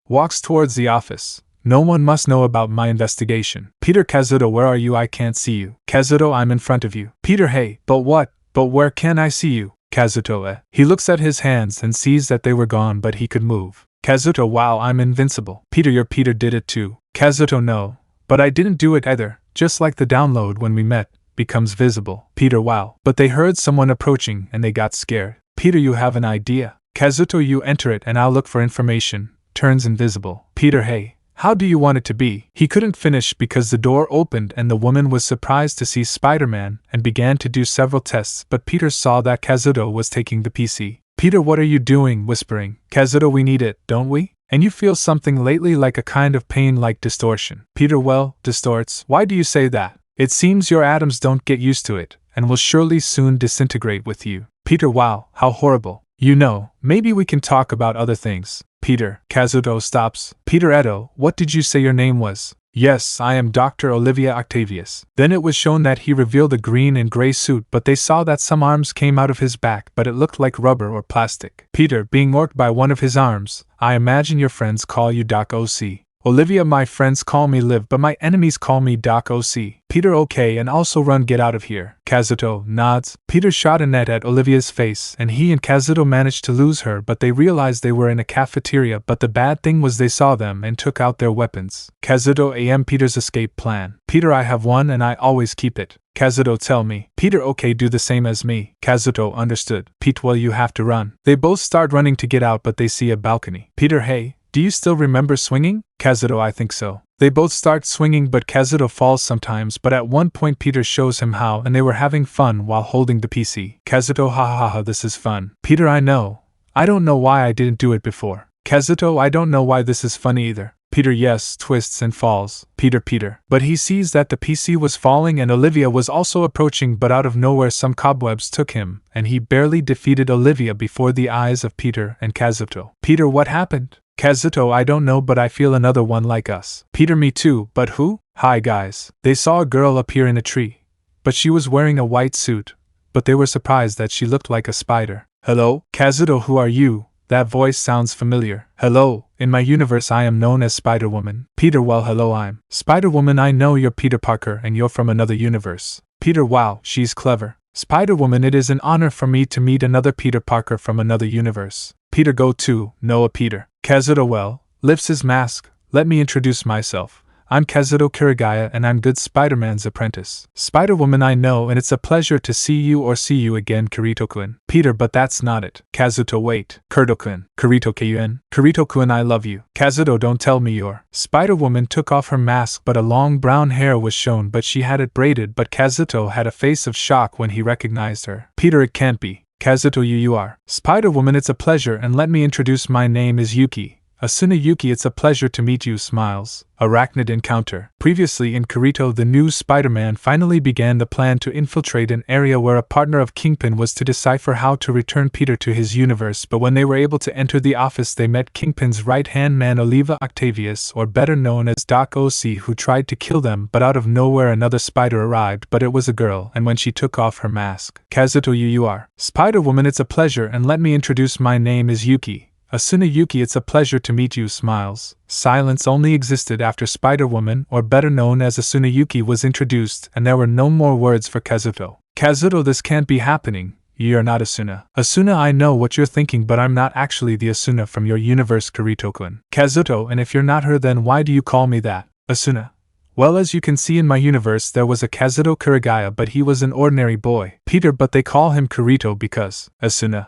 Walks towards the office. No one must know about my investigation. Peter, Kazuto, where are you? I can't see you. Kazuto, I'm in front of you. Peter, hey, but what? But where can I see you? Kazuto, He looks at his hands and sees that they were gone, but he could move. Kazuto, wow, I'm invincible. Peter, your Peter did it too. Kazuto, no. But I didn't do it either, just like the download when we met. Becomes visible. Peter, wow. But they heard someone approaching and they got scared. Peter, you have an idea. Kazuto, you enter it and I'll look for information. Turns invisible. Peter, hey, how do you want it to be? He couldn't finish because the door opened and the woman was surprised to see Spiderman and began to do several tests, but Peter saw that Kazuto was taking the PC. Peter, what are you doing? Whispering. Kazuto, we need it, don't we? And you feel something lately, like a kind of pain, like distortion. Peter, well, distorts. Why do you say that? It seems your atoms don't get used to it, and will surely soon disintegrate with you. Peter, wow, how horrible. You know, maybe we can talk about other things. Peter, Kazuto stops. Peter Edo, what did you say your name was? Yes, I am Dr. Olivia Octavius. Then it was shown that he revealed a green and gray suit, but they saw that some arms came out of his back, but it looked like rubber or plastic. Peter, being orked by one of his arms, I imagine your friends call you Doc OC. Olivia, my friends call me Liv, but my enemies call me Doc OC. Peter, okay, and also run, get out of here. Kazuto nods. Peter shot a net at Olivia's face, and he and Kazuto managed to lose her, but they realized they were in a cafeteria, but the bad thing was they saw them and took out their weapons. Kazuto AM, Peter's escape plan. Peter, I have one and I always keep it. Kazuto, tell me. Peter, okay, do the same as me. Kazuto, understood. Pete, well, you have to run. They both start running to get out, but they see a balcony. Peter, hey, do you still remember swinging? Kazuto, I think so. They both start swinging, but Kazuto falls sometimes, but at one point Peter shows him how, and they were having fun while holding the PC. Kazuto, ha ha ha, this is fun. Peter, I know. I don't know why I didn't do it before. Kazuto, I don't know why this is fun either. Peter, yes, twists and falls. Peter. But he sees that the PC was falling and Olivia was also approaching, but out of nowhere some cobwebs took him, and he barely defeated Olivia before the eyes of Peter and Kazuto. Peter, what happened? Kazuto, I don't know, but I feel another one like us. Peter, me too, but who? Hi guys. They saw a girl appear in a tree, but she was wearing a white suit, but they were surprised that she looked like a spider. Hello? Kazuto, who are you? That voice sounds familiar. Hello, in my universe I am known as Spiderwoman. Peter, well, hello, I'm Spiderwoman. I know you're Peter Parker and you're from another universe. Peter, wow, she's clever. Spiderwoman, it is an honor for me to meet another Peter Parker from another universe. Peter, go to Noah. Peter. Kazuto, well, lifts his mask. Let me introduce myself. I'm Kazuto Kirigaya and I'm good Spider-Man's apprentice. Spiderwoman, I know, and it's a pleasure to see you again, Kirito-kun. Peter, but that's not it. Kazuto, wait. Kirito-kun. Kirito-kun. Kirito-kun, I love you. Kazuto, don't tell me you're. Spider-Woman took off her mask, but a long brown hair was shown, but she had it braided, but Kazuto had a face of shock when he recognized her. Peter, it can't be. Kazuto, you are. Spider-Woman, it's a pleasure, and let me introduce, my name is Yuki. Asuna Yuki, it's a pleasure to meet you, smiles. Arachnid encounter. Previously in Kirito, the new Spider-Man finally began the plan to infiltrate an area where a partner of Kingpin was to decipher how to return Peter to his universe, but when they were able to enter the office they met Kingpin's right-hand man Olivia Octavius, or better known as Doc OC, who tried to kill them, but out of nowhere another spider arrived, but it was a girl, and when she took off her mask. Kazuto, you are. Spider-Woman, it's a pleasure, and let me introduce, my name is Yuki. Asuna Yuki, it's a pleasure to meet you, smiles. Silence only existed after Spider-Woman, or better known as Asuna Yuki, was introduced, and there were no more words for Kazuto. Kazuto, this can't be happening. You're not Asuna. Asuna, I know what you're thinking, but I'm not actually the Asuna from your universe, Kirito-kun. Kazuto, and if you're not her, then why do you call me that, Asuna? Well, as you can see in my universe, there was a Kazuto Kurigaya, but he was an ordinary boy. Peter, but they call him Kirito because, Asuna.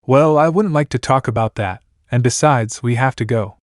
Well, I wouldn't like to talk about that, and besides, we have to go.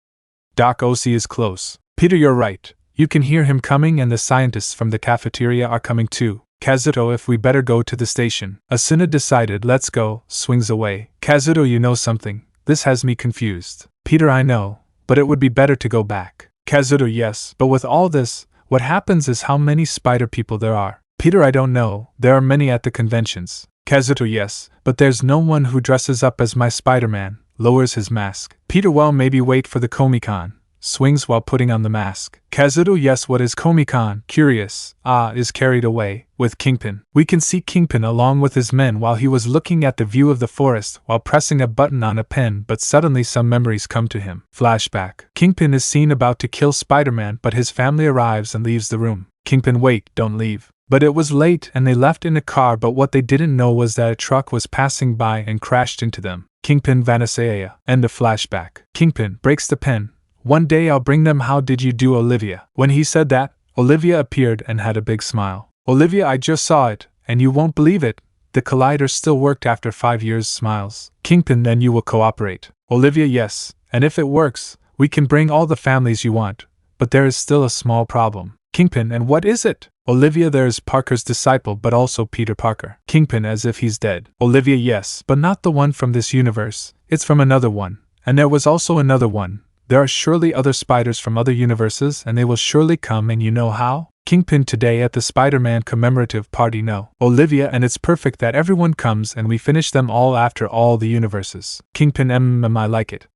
Doc Osi is close. Peter, you're right. You can hear him coming, and the scientists from the cafeteria are coming too. Kazuto, if we better go to the station. Asuna decided. Let's go. Swings away. Kazuto, you know something. This has me confused. Peter, I know, but it would be better to go back. Kazuto, yes, but with all this, what happens is how many spider people there are. Peter, I don't know. There are many at the conventions. Kazuto, yes, but there's no one who dresses up as my Spider-Man. Lowers his mask. Peter, well, maybe wait for the Comic-Con. Swings while putting on the mask. Kazuto, yes, what is Comic-Con? Curious. Is carried away. With Kingpin. We can see Kingpin along with his men while he was looking at the view of the forest while pressing a button on a pen, but suddenly some memories come to him. Flashback. Kingpin is seen about to kill Spider-Man, but his family arrives and leaves the room. Kingpin, wait, don't leave. But it was late and they left in a car, but what they didn't know was that a truck was passing by and crashed into them. Kingpin Vanessaea. End of flashback. Kingpin breaks the pen. One day I'll bring them. How did you do, Olivia? When he said that, Olivia appeared and had a big smile. Olivia, I just saw it, and you won't believe it. The collider still worked after 5 years. Smiles. Kingpin, then you will cooperate. Olivia, yes, and if it works, we can bring all the families you want, but there is still a small problem. Kingpin, and what is it? Olivia, there is Parker's disciple, but also Peter Parker. Kingpin, as if he's dead. Olivia, yes, but not the one from this universe. It's from another one. And there was also another one. There are surely other spiders from other universes, and they will surely come, and you know how? Kingpin, today at the Spider-Man commemorative party. No. Olivia, and it's perfect that everyone comes and we finish them all after all the universes. Kingpin, I like it.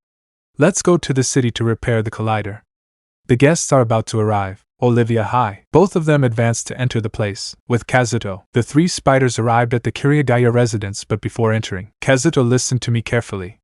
Let's go to the city to repair the collider. The guests are about to arrive. Olivia, hi. Both of them advanced to enter the place. With Kazuto, the 3 spiders arrived at the Kirigaya residence, but before entering, Kazuto listened to me carefully.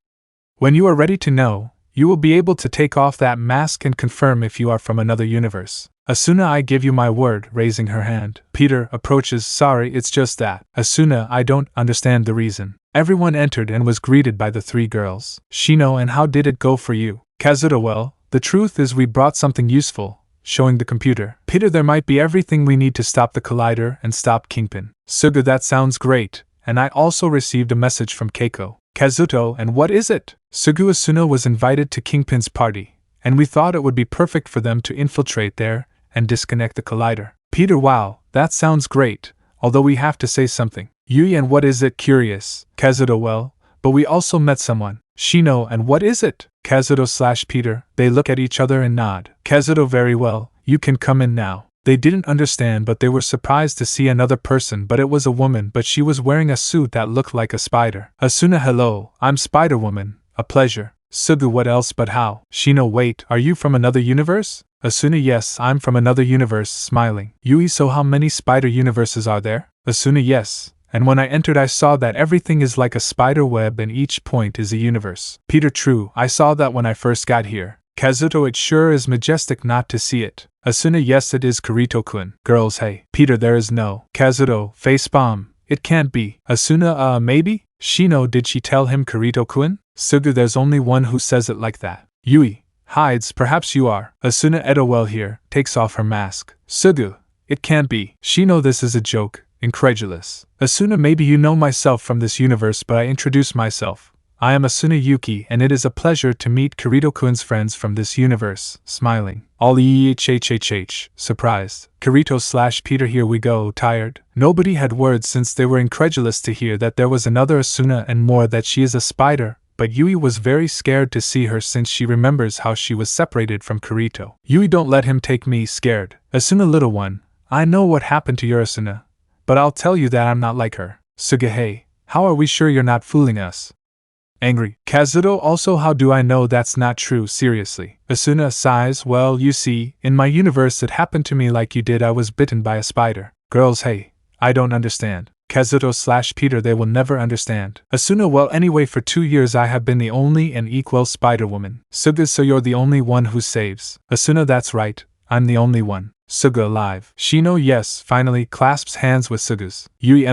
When you are ready to know, you will be able to take off that mask and confirm if you are from another universe. Asuna, I give you my word, raising her hand. Peter approaches. Sorry, it's just that. Asuna, I don't understand the reason. Everyone entered and was greeted by the 3 girls. Shino, and how did it go for you? Kazuto, well, the truth is we brought something useful. Showing the computer. Peter, there might be everything we need to stop the collider and stop Kingpin. Suga, that sounds great, and I also received a message from Keiko. Kazuto, and what is it? Sugu, Asuna was invited to Kingpin's party, and we thought it would be perfect for them to infiltrate there and disconnect the collider. Peter, wow, that sounds great, although we have to say something. Yui, and what is it? Curious. Kazuto, well, but we also met someone. Shino, and what is it? Kazuto/Peter, they look at each other and nod. Kazuto, very well, you can come in now. They didn't understand, but they were surprised to see another person, but it was a woman, but she was wearing a suit that looked like a spider. Asuna, hello, I'm Spiderwoman, a pleasure. Sugu, what else but how? Shino, wait, are you from another universe? Asuna, yes, I'm from another universe, smiling. Yui, so how many spider universes are there? Asuna, yes. And when I entered I saw that everything is like a spider web and each point is a universe. Peter, true, I saw that when I first got here. Kazuto, it sure is majestic not to see it. Asuna, yes it is, Kirito-kun. Girls, hey. Peter, there is no. Kazuto, facepalm. It can't be. Asuna, maybe? Shino, did she tell him Kirito-kun? Sugu, there's only one who says it like that. Yui, hides, perhaps you are. Asuna, Edowell here, takes off her mask. Sugu, it can't be. Shino, this is a joke. Incredulous. Asuna, maybe you know myself from this universe, but I introduce myself. I am Asuna Yuki, and it is a pleasure to meet Kirito-kun's friends from this universe. Smiling. All surprised. Kirito/Peter, here we go, tired. Nobody had words since they were incredulous to hear that there was another Asuna and more that she is a spider, but Yui was very scared to see her since she remembers how she was separated from Kirito. Yui, don't let him take me scared. Asuna, little one, I know what happened to your Asuna, but I'll tell you that I'm not like her. Suga, hey, how are we sure you're not fooling us? Angry. Kazuto, also how do I know that's not true, seriously? Asuna sighs, well, you see, in my universe it happened to me like you did, I was bitten by a spider. Girls, hey, I don't understand. Kazuto/Peter, they will never understand. Asuna, well, anyway, for 2 years I have been the only and equal Spider-Woman. Suga, so you're the only one who saves. Asuna, that's right, I'm the only one. Suga alive. Shino yes, finally clasps hands with Suga's. Yui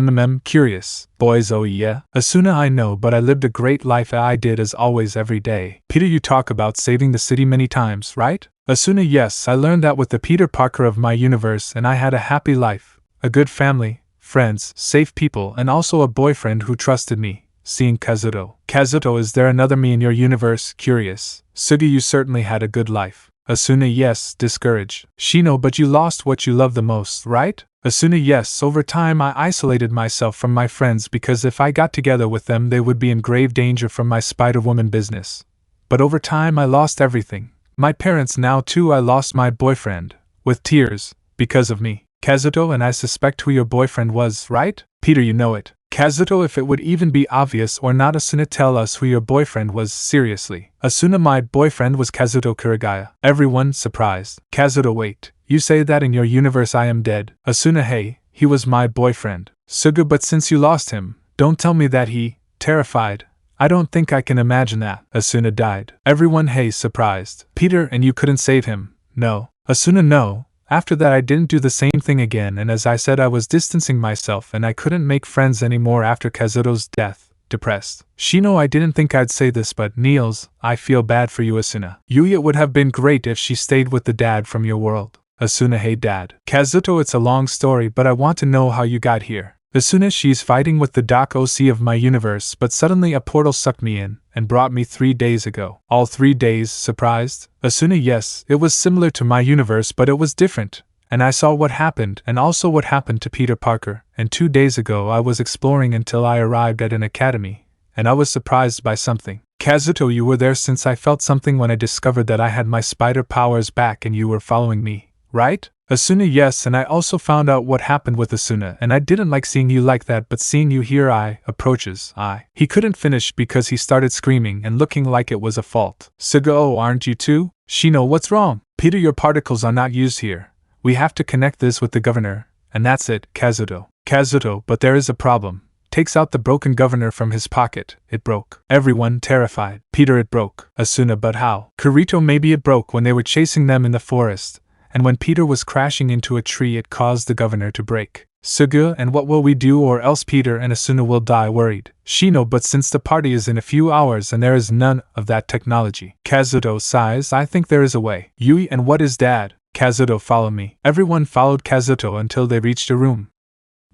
curious. Boys oh yeah. Asuna I know but I lived a great life I did as always every day. Peter you talk about saving the city many times, right? Asuna yes, I learned that with the Peter Parker of my universe and I had a happy life, a good family, friends, safe people and also a boyfriend who trusted me. Seeing Kazuto. Kazuto is there another me in your universe? Curious. Suga you certainly had a good life. Asuna yes, discouraged. Shino but you lost what you love the most, right? Asuna yes, over time I isolated myself from my friends because if I got together with them they would be in grave danger from my Spider-Woman business. But over time I lost everything. My parents now too I lost my boyfriend. With tears, because of me. Kazuto and I suspect who your boyfriend was, right? Peter you know it. Kazuto if it would even be obvious or not Asuna tell us who your boyfriend was seriously. Asuna my boyfriend was Kazuto Kuragaya. Everyone surprised. Kazuto wait, you say that in your universe I am dead. Asuna hey, he was my boyfriend. Suga but since you lost him, don't tell me that he, terrified. I don't think I can imagine that. Asuna died. Everyone hey surprised. Peter and you couldn't save him. No. Asuna no. After that I didn't do the same thing again and as I said I was distancing myself and I couldn't make friends anymore after Kazuto's death. Depressed. Shino I didn't think I'd say this but Niels, I feel bad for you Asuna. Yui it would have been great if she stayed with the dad from your world. Asuna hey dad. Kazuto it's a long story but I want to know how you got here. Asuna she's fighting with the Doc OC of my universe but suddenly a portal sucked me in and brought me 3 days ago. All 3 days, surprised? Asuna yes, it was similar to my universe but it was different. And I saw what happened and also what happened to Peter Parker, and 2 days ago I was exploring until I arrived at an academy, and I was surprised by something. Kazuto you were there since I felt something when I discovered that I had my spider powers back and you were following me, right? Asuna yes and I also found out what happened with Asuna and I didn't like seeing you like that but seeing you here approaches. He couldn't finish because he started screaming and looking like it was a fault. Suga oh aren't you too? Shino what's wrong? Peter your particles are not used here. We have to connect this with the governor, and that's it. Kazuto. Kazuto but there is a problem. Takes out the broken governor from his pocket. It broke. Everyone terrified. Peter it broke. Asuna but how? Kirito maybe it broke when they were chasing them in the forest. And when Peter was crashing into a tree it caused the governor to break. Suga and what will we do or else Peter and Asuna will die worried. Shino but since the party is in a few hours and there is none of that technology. Kazuto sighs I think there is a way. Yui and what is dad? Kazuto follow me. Everyone followed Kazuto until they reached a room.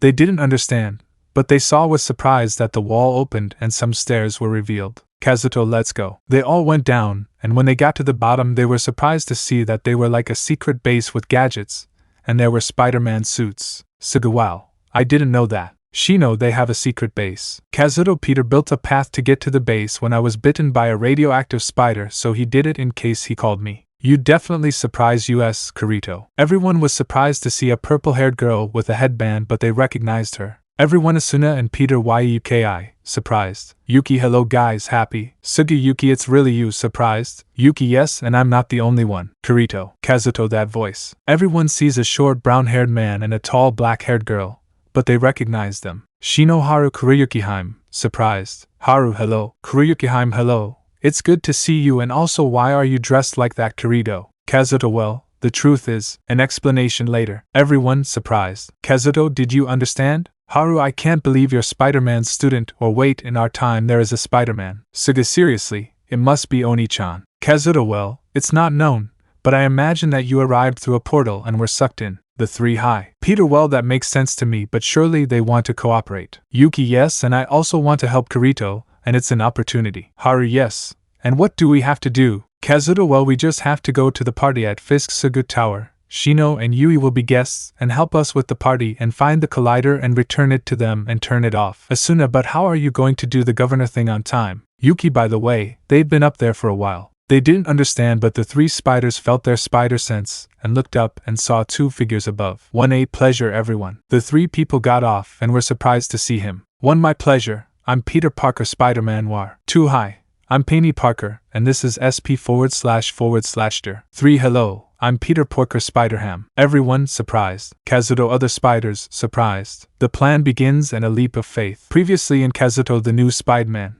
They didn't understand, but they saw with surprise that the wall opened and some stairs were revealed. Kazuto let's go. They all went down, and when they got to the bottom they were surprised to see that they were like a secret base with gadgets, and there were Spider-Man suits. Suga wow, I didn't know that. Shino they have a secret base. Kazuto Peter built a path to get to the base when I was bitten by a radioactive spider so he did it in case he called me. You definitely surprised us, Kirito. Everyone was surprised to see a purple-haired girl with a headband but they recognized her. Everyone Asuna and Peter Yuki, surprised. Yuki hello guys happy. Suga Yuki it's really you surprised. Yuki yes and I'm not the only one. Kirito. Kazuto that voice. Everyone sees a short brown-haired man and a tall black-haired girl, but they recognize them. Shino Haru Kuriyukiheim, surprised. Haru hello. Kuriyukiheim hello. It's good to see you and also why are you dressed like that Kirito? Kazuto well, the truth is, an explanation later. Everyone surprised. Kazuto did you understand? Haru I can't believe you're Spider-Man's student or wait in our time there is a Spider-Man. Suga seriously, it must be Oni-chan. Kazuto well, it's not known, but I imagine that you arrived through a portal and were sucked in. The three high. Peter well that makes sense to me but surely they want to cooperate. Yuki yes and I also want to help Kirito, and it's an opportunity. Haru yes, and what do we have to do? Kazuto well we just have to go to the party at Fisk Sugu Tower. Shino and Yui will be guests and help us with the party and find the collider and return it to them and turn it off. Asuna but how are you going to do the governor thing on time? Yuki by the way, they've been up there for a while. They didn't understand but the three spiders felt their spider sense and looked up and saw two figures above. 1-8 pleasure everyone. The three people got off and were surprised to see him. 1 my pleasure, I'm Peter Parker Spider-Man War. 2 hi, I'm Penny Parker and this is SP//der. 3 hello. I'm Peter Porker Spiderham. Everyone surprised. Kazuto other spiders surprised. The plan begins and a leap of faith. Previously in Kazuto the new Spider-Man.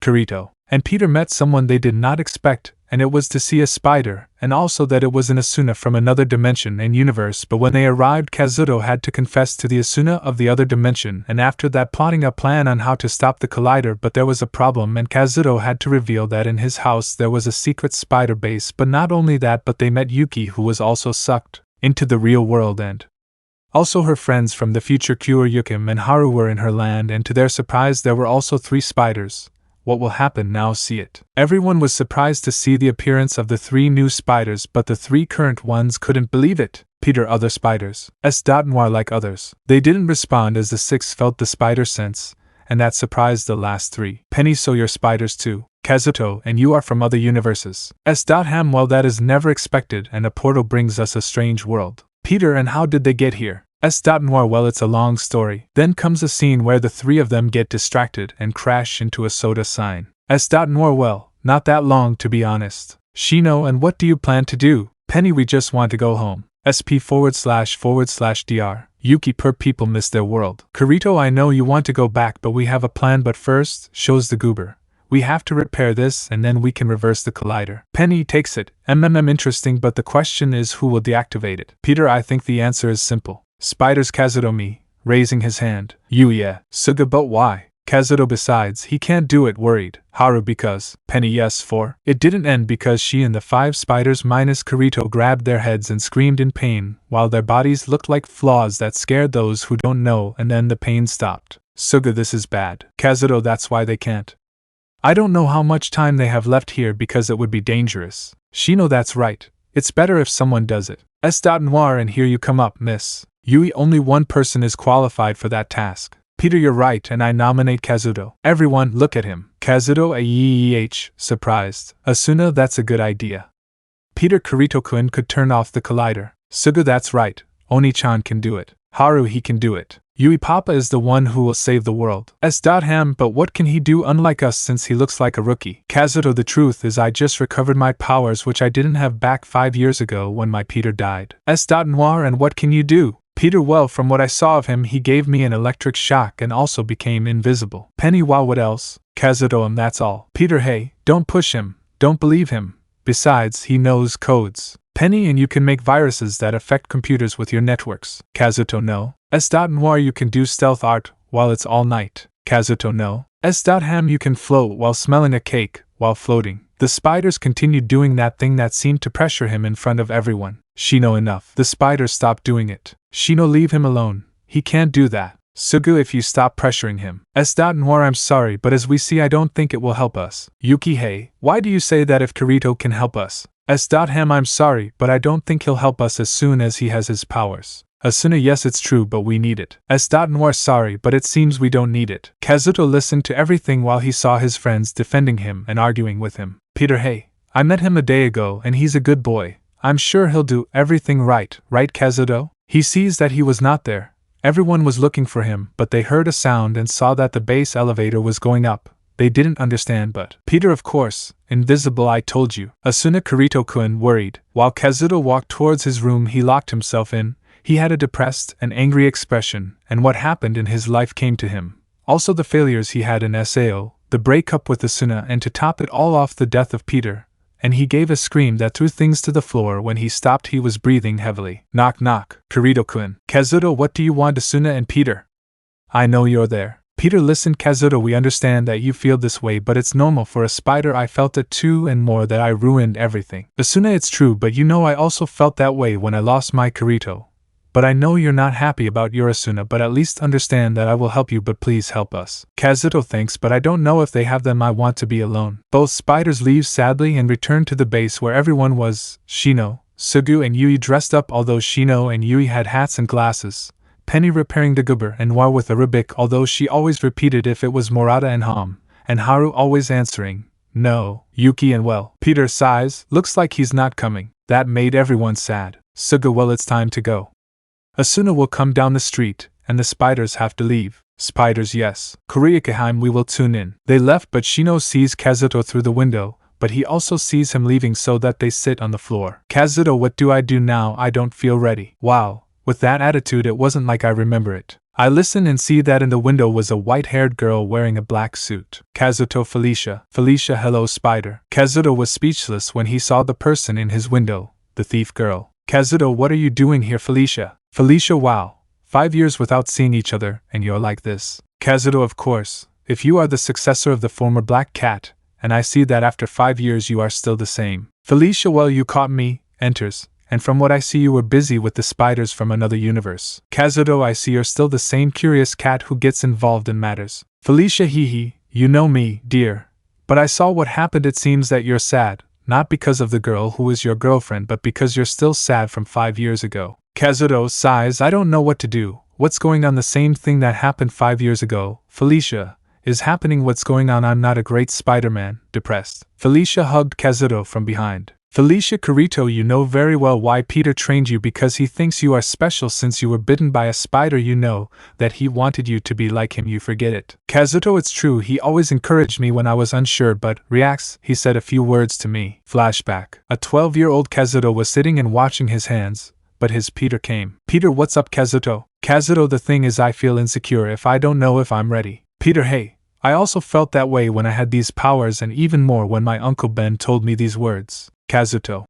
Kirito. And Peter met someone they did not expect, and it was to see a spider, and also that it was an Asuna from another dimension and universe. But when they arrived, Kazuto had to confess to the Asuna of the other dimension, and after that plotting a plan on how to stop the collider. But there was a problem, and Kazuto had to reveal that in his house there was a secret spider base. But not only that, but they met Yuki, who was also sucked into the real world, and also her friends from the future, Kuryukim and Haru, were in her land, and to their surprise there were also 3 spiders. What will happen now? See it. Everyone was surprised to see the appearance of the 3 new spiders, but the 3 current ones couldn't believe it. Peter, other spiders. Noir like others. They didn't respond as the 6 felt the spider sense, and that surprised the last 3. Penny, so you're spiders too. Kazuto, and you are from other universes. Well, that is never expected, and a portal brings us a strange world. Peter, and how did they get here? Noir, well, it's a long story. Then comes a scene where the 3 of them get distracted and crash into a soda sign. Noir, well, not that long to be honest. Shino, and what do you plan to do? Penny, we just want to go home. SP//DR. Yuki, per people miss their world. Kirito, I know you want to go back, but we have a plan. But first, shows the goober. We have to repair this, and then we can reverse the collider. Penny takes it. Interesting, but the question is who will deactivate it? Peter, I think the answer is simple. Spiders. Kazuto, me, raising his hand. Yeah. Suga, but why? Kazuto, besides, he can't do it. Worried. Haru, because. Penny, yes, for. It didn't end because she and the 5 spiders minus Kirito grabbed their heads and screamed in pain, while their bodies looked like flaws that scared those who don't know, and then the pain stopped. Suga, this is bad. Kazuto, that's why they can't. I don't know how much time they have left here because it would be dangerous. Shino, that's right. It's better if someone does it. Noir, and here you come up, miss. Yui, only one person is qualified for that task. Peter, you're right, and I nominate Kazuto. Everyone, look at him. Kazuto, surprised. Asuna, that's a good idea. Peter, Kirito-kun could turn off the collider. Suga, that's right. Oni-chan can do it. Haru, he can do it. Yui, Papa is the one who will save the world. But what can he do unlike us since he looks like a rookie? Kazuto, the truth is I just recovered my powers, which I didn't have back 5 years ago when my Peter died. Noir, and what can you do? Peter, well, from what I saw of him, he gave me an electric shock and also became invisible. Penny, wow, what else? Kazuto, that's all. Peter, hey, don't push him. Don't believe him. Besides, he knows codes. Penny, and you can make viruses that affect computers with your networks. Kazuto, no. Noir, you can do stealth art while it's all night. Kazuto, no. You can float while smelling a cake while floating. The spiders continued doing that thing that seemed to pressure him in front of everyone. Shino, enough. The spiders stopped doing it. Shino, leave him alone. He can't do that. Sugu, if you stop pressuring him. Noir, I'm sorry, but as we see, I don't think it will help us. Yuki, hey, why do you say that if Kirito can help us? I'm sorry, but I don't think he'll help us as soon as he has his powers. Asuna, yes, it's true, but we need it. Noir, sorry, but it seems we don't need it. Kazuto listened to everything while he saw his friends defending him and arguing with him. Peter, hey, I met him a day ago and he's a good boy. I'm sure he'll do everything right, Kazuto? He sees that he was not there. Everyone was looking for him, but they heard a sound and saw that the base elevator was going up. They didn't understand, but Peter, of course, invisible, I told you. Asuna, Kirito-kun, worried. While Kazuto walked towards his room, he locked himself in. He had a depressed and angry expression, and what happened in his life came to him. Also the failures he had in SAO, the breakup with Asuna, and to top it all off, the death of Peter. And he gave a scream that threw things to the floor. When he stopped, he was breathing heavily. Knock knock. Kirito-kun. Kazuto, what do you want? Asuna and Peter. I know you're there. Peter, listen, Kazuto, we understand that you feel this way, but it's normal for a spider. I felt it too, and more, that I ruined everything. Asuna, it's true, but you know I also felt that way when I lost my Kirito. But I know you're not happy about your Asuna, but at least understand that I will help you, but please help us. Kazuto, thanks, but I don't know if they have them. I want to be alone. Both spiders leave sadly and return to the base where everyone was. Shino, Sugu, and Yui dressed up, although Shino and Yui had hats and glasses. Penny repairing the goober, and Noir with a Rubik, although she always repeated if it was Murata and Ham, and Haru always answering, no. Yuki, and well, Peter sighs, looks like he's not coming. That made everyone sad. Suga, well, it's time to go. Asuna will come down the street, and the spiders have to leave. Spiders, yes. Koreakeheim, we will tune in. They left, but Shino sees Kazuto through the window, but he also sees him leaving, so that they sit on the floor. Kazuto, what do I do now? I don't feel ready. Wow. With that attitude, it wasn't like I remember it. I listen and see that in the window was a white-haired girl wearing a black suit. Kazuto Felicia. Felicia hello Spider. Kazuto was speechless when he saw the person in his window, the thief girl. Kazuto, what are you doing here Felicia? Felicia, wow. 5 years without seeing each other, and you're like this. Kazuto, of course. If you are the successor of the former Black Cat, and I see that after 5 years you are still the same. Felicia, well, you caught me, enters, and from what I see you were busy with the spiders from another universe. Kazuto, I see you're still the same curious cat who gets involved in matters. Felicia, hee hee, you know me, dear. But I saw what happened. It seems that you're sad, not because of the girl who is your girlfriend but because you're still sad from 5 years ago. Kazuto sighs, I don't know what to do. What's going on? The same thing that happened 5 years ago, Felicia, is happening. What's going on? I'm not a great Spider-Man, depressed. Felicia hugged Kazuto from behind. Felicia, Kirito, you know very well why Peter trained you, because he thinks you are special since you were bitten by a spider. You know that he wanted you to be like him. You forget it. Kazuto, it's true, he always encouraged me when I was unsure but reacts. He said a few words to me. Flashback. A 12-year-old Kazuto was sitting and washing his hands, but his Peter came. Peter, what's up Kazuto? Kazuto, the thing is I feel insecure if I don't know if I'm ready. Peter, hey. I also felt that way when I had these powers and even more when my Uncle Ben told me these words. Kazuto.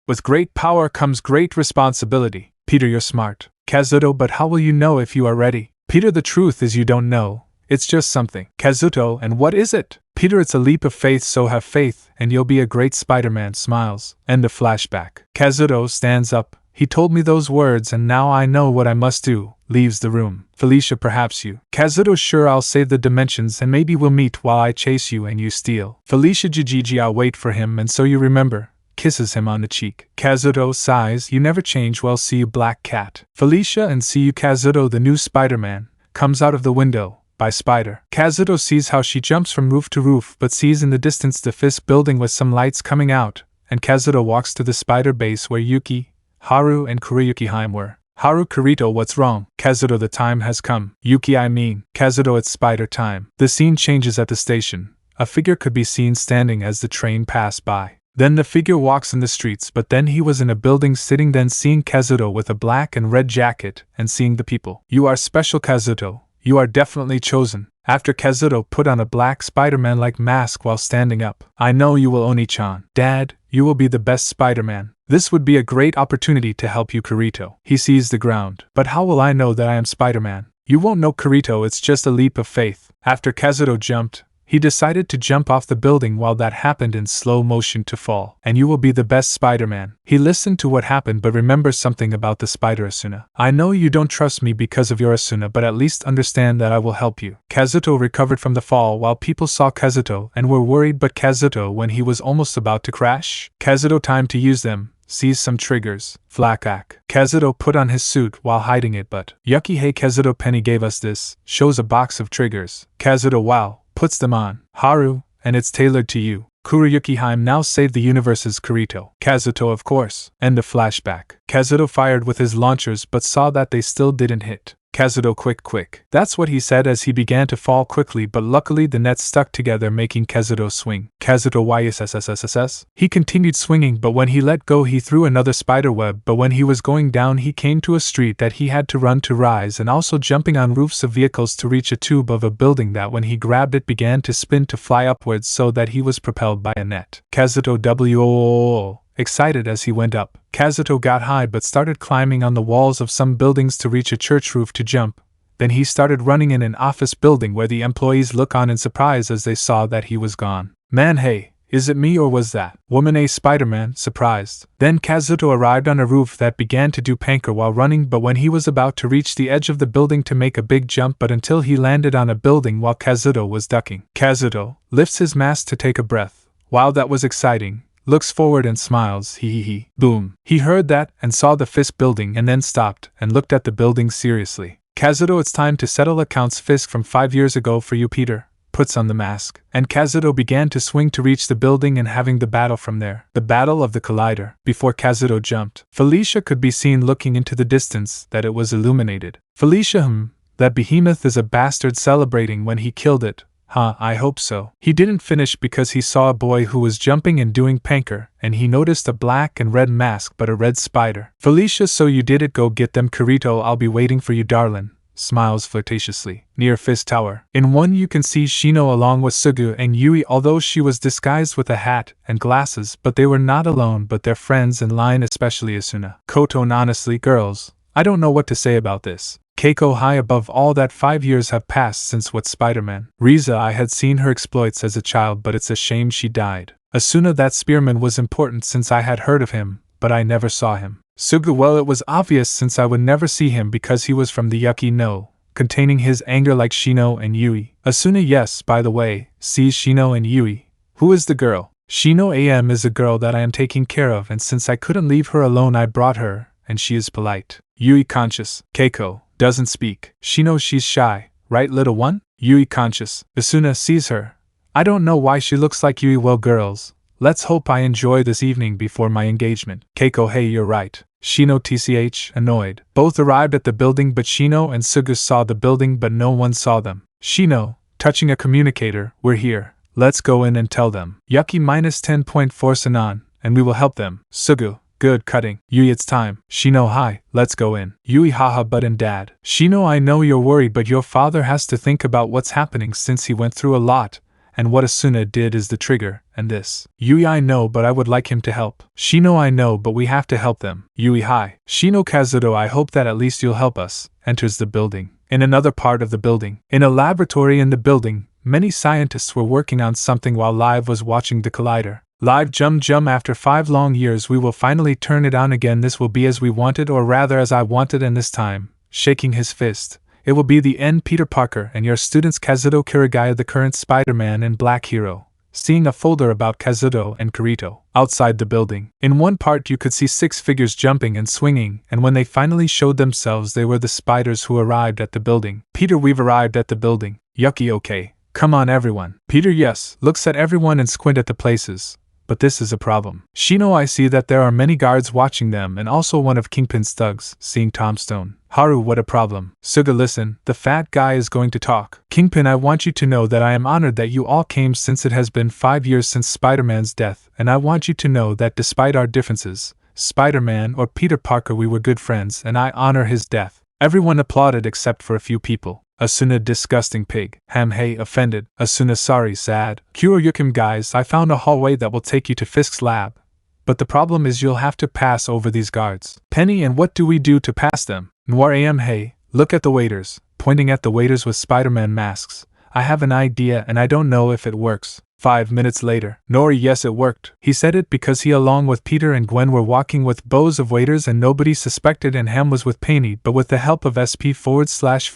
With great power comes great responsibility. Peter, you're smart. Kazuto, but how will you know if you are ready? Peter, the truth is you don't know. It's just something. Kazuto, and what is it? Peter, it's a leap of faith, so have faith, and you'll be a great Spider-Man. Smiles. End of flashback. Kazuto stands up. He told me those words and now I know what I must do. Leaves the room. Felicia, perhaps you. Kazuto, sure, I'll save the dimensions and maybe we'll meet while I chase you and you steal. Felicia, Gigi, I'll wait for him and so you remember. Kisses him on the cheek. Kazuto sighs, you never change. Well, see you Black Cat. Felicia, and see you Kazuto. The new Spider-Man comes out of the window. By Spider. Kazuto sees how she jumps from roof to roof but sees in the distance the Fisk building with some lights coming out, and Kazuto walks to the spider base where Yuki, Haru and Kuriyuki Haim were. Haru, Kirito, what's wrong? Kazuto, the time has come. Yuki, I mean. Kazuto, it's spider time. The scene changes at the station. A figure could be seen standing as the train passed by. Then the figure walks in the streets, but then he was in a building sitting, then seeing Kazuto with a black and red jacket, and seeing the people. You are special Kazuto. You are definitely chosen. After Kazuto put on a black Spider-Man-like mask while standing up. I know you will, Oni-chan. Dad, you will be the best Spider-Man. This would be a great opportunity to help you, Kirito. He sees the ground. But how will I know that I am Spider-Man? You won't know, Kirito, it's just a leap of faith. After Kazuto jumped, he decided to jump off the building while that happened in slow motion to fall. And you will be the best Spider-Man. He listened to what happened but remembers something about the spider Asuna. I know you don't trust me because of your Asuna, but at least understand that I will help you. Kazuto recovered from the fall while people saw Kazuto and were worried, but Kazuto, when he was almost about to crash, Kazuto time to use them. Sees some triggers. Flashback. Kazuto put on his suit while hiding it, but Yuki, hey Kazuto, Penny gave us this. Shows a box of triggers. Kazuto, wow. Puts them on. Haru, and it's tailored to you. Kuriyuki Haim, now save the universe's Kirito. Kazuto, of course. End of flashback. Kazuto fired with his launchers but saw that they still didn't hit. Kazuto, quick. That's what he said as he began to fall quickly, but luckily the nets stuck together making Kazuto swing. Kazuto, YSSSSS. He continued swinging, but when he let go he threw another spider web, but when he was going down he came to a street that he had to run to rise, and also jumping on roofs of vehicles to reach a tube of a building that when he grabbed it began to spin to fly upwards so that he was propelled by a net. Kazuto WOOO. Excited as he went up. Kazuto got high but started climbing on the walls of some buildings to reach a church roof to jump. Then he started running in an office building where the employees look on in surprise as they saw that he was gone. Man, hey, is it me or was that woman a Spider-Man? Surprised. Then Kazuto arrived on a roof that began to do panker while running, but when he was about to reach the edge of the building to make a big jump, but until he landed on a building while Kazuto was ducking. Kazuto lifts his mask to take a breath. Wow, that was exciting. Looks forward and smiles, hee. Boom. He heard that and saw the Fisk building and then stopped and looked at the building seriously. Kazuto, it's time to settle accounts. Fisk from 5 years ago for you, Peter. Puts on the mask. And Kazuto began to swing to reach the building and having the battle from there. The battle of the collider. Before Kazuto jumped, Felicia could be seen looking into the distance that it was illuminated. Felicia, that behemoth is a bastard celebrating when he killed it. I hope so. He didn't finish because he saw a boy who was jumping and doing panker, and he noticed a black and red mask but a red spider. Felicia, so you did it, go get them, Kirito, I'll be waiting for you, darlin'. smiles flirtatiously. Near Fisk Tower. In one you can see Shino along with Sugu and Yui, although she was disguised with a hat and glasses, but they were not alone but their friends in line, especially Asuna. Koton, honestly, girls, I don't know what to say about this. Keiko, high above all that 5 years have passed since what Spider-Man. Riza, I had seen her exploits as a child, but it's a shame she died. Asuna, that spearman was important since I had heard of him, but I never saw him. Sugu, well, it was obvious since I would never see him because he was from the Yuki no, containing his anger like Shino and Yui. Asuna, yes, by the way, sees Shino and Yui. Who is the girl? Shino AM is a girl that I am taking care of, and since I couldn't leave her alone I brought her, and she is polite. Yui, conscious. Keiko doesn't speak. Shino, she's shy, right, little one? Yui, conscious. Asuna sees her. I don't know why she looks like Yui. Well, girls, let's hope I enjoy this evening before my engagement. Keiko, hey, you're right. Shino, tch, annoyed. Both arrived at the building, but Shino and Sugu saw the building, but no one saw them. Shino, touching a communicator, we're here. Let's go in and tell them. Yuki minus 10.4 Sanan, and we will help them. Sugu, good cutting. Yui, it's time. Shino, hi, let's go in. Yui, haha, but and dad. Shino, I know you're worried, but your father has to think about what's happening since he went through a lot, and what Asuna did is the trigger, and this. Yui, I know, but I would like him to help. Shino, I know, but we have to help them. Yui, hi. Shino, Kazuto, I hope that at least you'll help us. Enters the building. In another part of the building. In a laboratory in the building, many scientists were working on something while Live was watching the collider. Live, jum, after 5 long years we will finally turn it on again. This will be as we wanted, or rather as I wanted, and this time, shaking his fist, it will be the end. Peter Parker and your students Kazuto Kirigaya, the current Spider-Man and Black Hero, seeing a folder about Kazuto and Kirito. Outside the building. In one part you could see 6 figures jumping and swinging, and when they finally showed themselves they were the spiders who arrived at the building. Peter, we've arrived at the building. Yuki, okay. Come on everyone. Peter, yes, looks at everyone and squint at the places. But this is a problem. Shino, I see that there are many guards watching them and also one of Kingpin's thugs, seeing Tom Stone. Haru, what a problem. Suga, listen, the fat guy is going to talk. Kingpin, I want you to know that I am honored that you all came since it has been 5 years since Spider-Man's death, and I want you to know that despite our differences, Spider-Man or Peter Parker, we were good friends, and I honor his death. Everyone applauded except for a few people. Asuna, disgusting pig. Hey, offended. Asuna, sorry, sad. Kuroyukim, guys, I found a hallway that will take you to Fisk's lab. But the problem is you'll have to pass over these guards. Penny, and what do we do to pass them? Noir, hey, look at the waiters. Pointing at the waiters with Spider-Man masks. I have an idea and I don't know if it works. 5 minutes later. Nori, yes, it worked. He said it because he along with Peter and Gwen were walking with bows of waiters and nobody suspected, and Ham was with Penny, but with the help of SP//DR,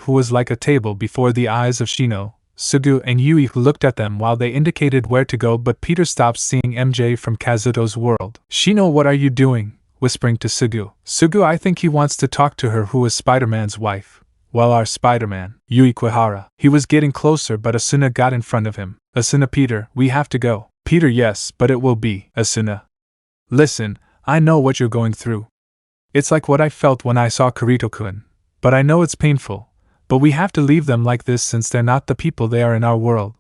who was like a table before the eyes of Shino, Sugu and Yui, who looked at them while they indicated where to go, but Peter stopped seeing MJ from Kazuto's world. Shino, what are you doing? Whispering to Sugu. Sugu, I think he wants to talk to her who is Spider-Man's wife. Well, our Spider-Man, Yui Kuihara. He was getting closer, but Asuna got in front of him. Asuna, Peter, we have to go. Peter, yes, but it will be. Asuna, listen, I know what you're going through. It's like what I felt when I saw Kirito-kun. But I know it's painful. But we have to leave them like this since they're not the people they are in our world.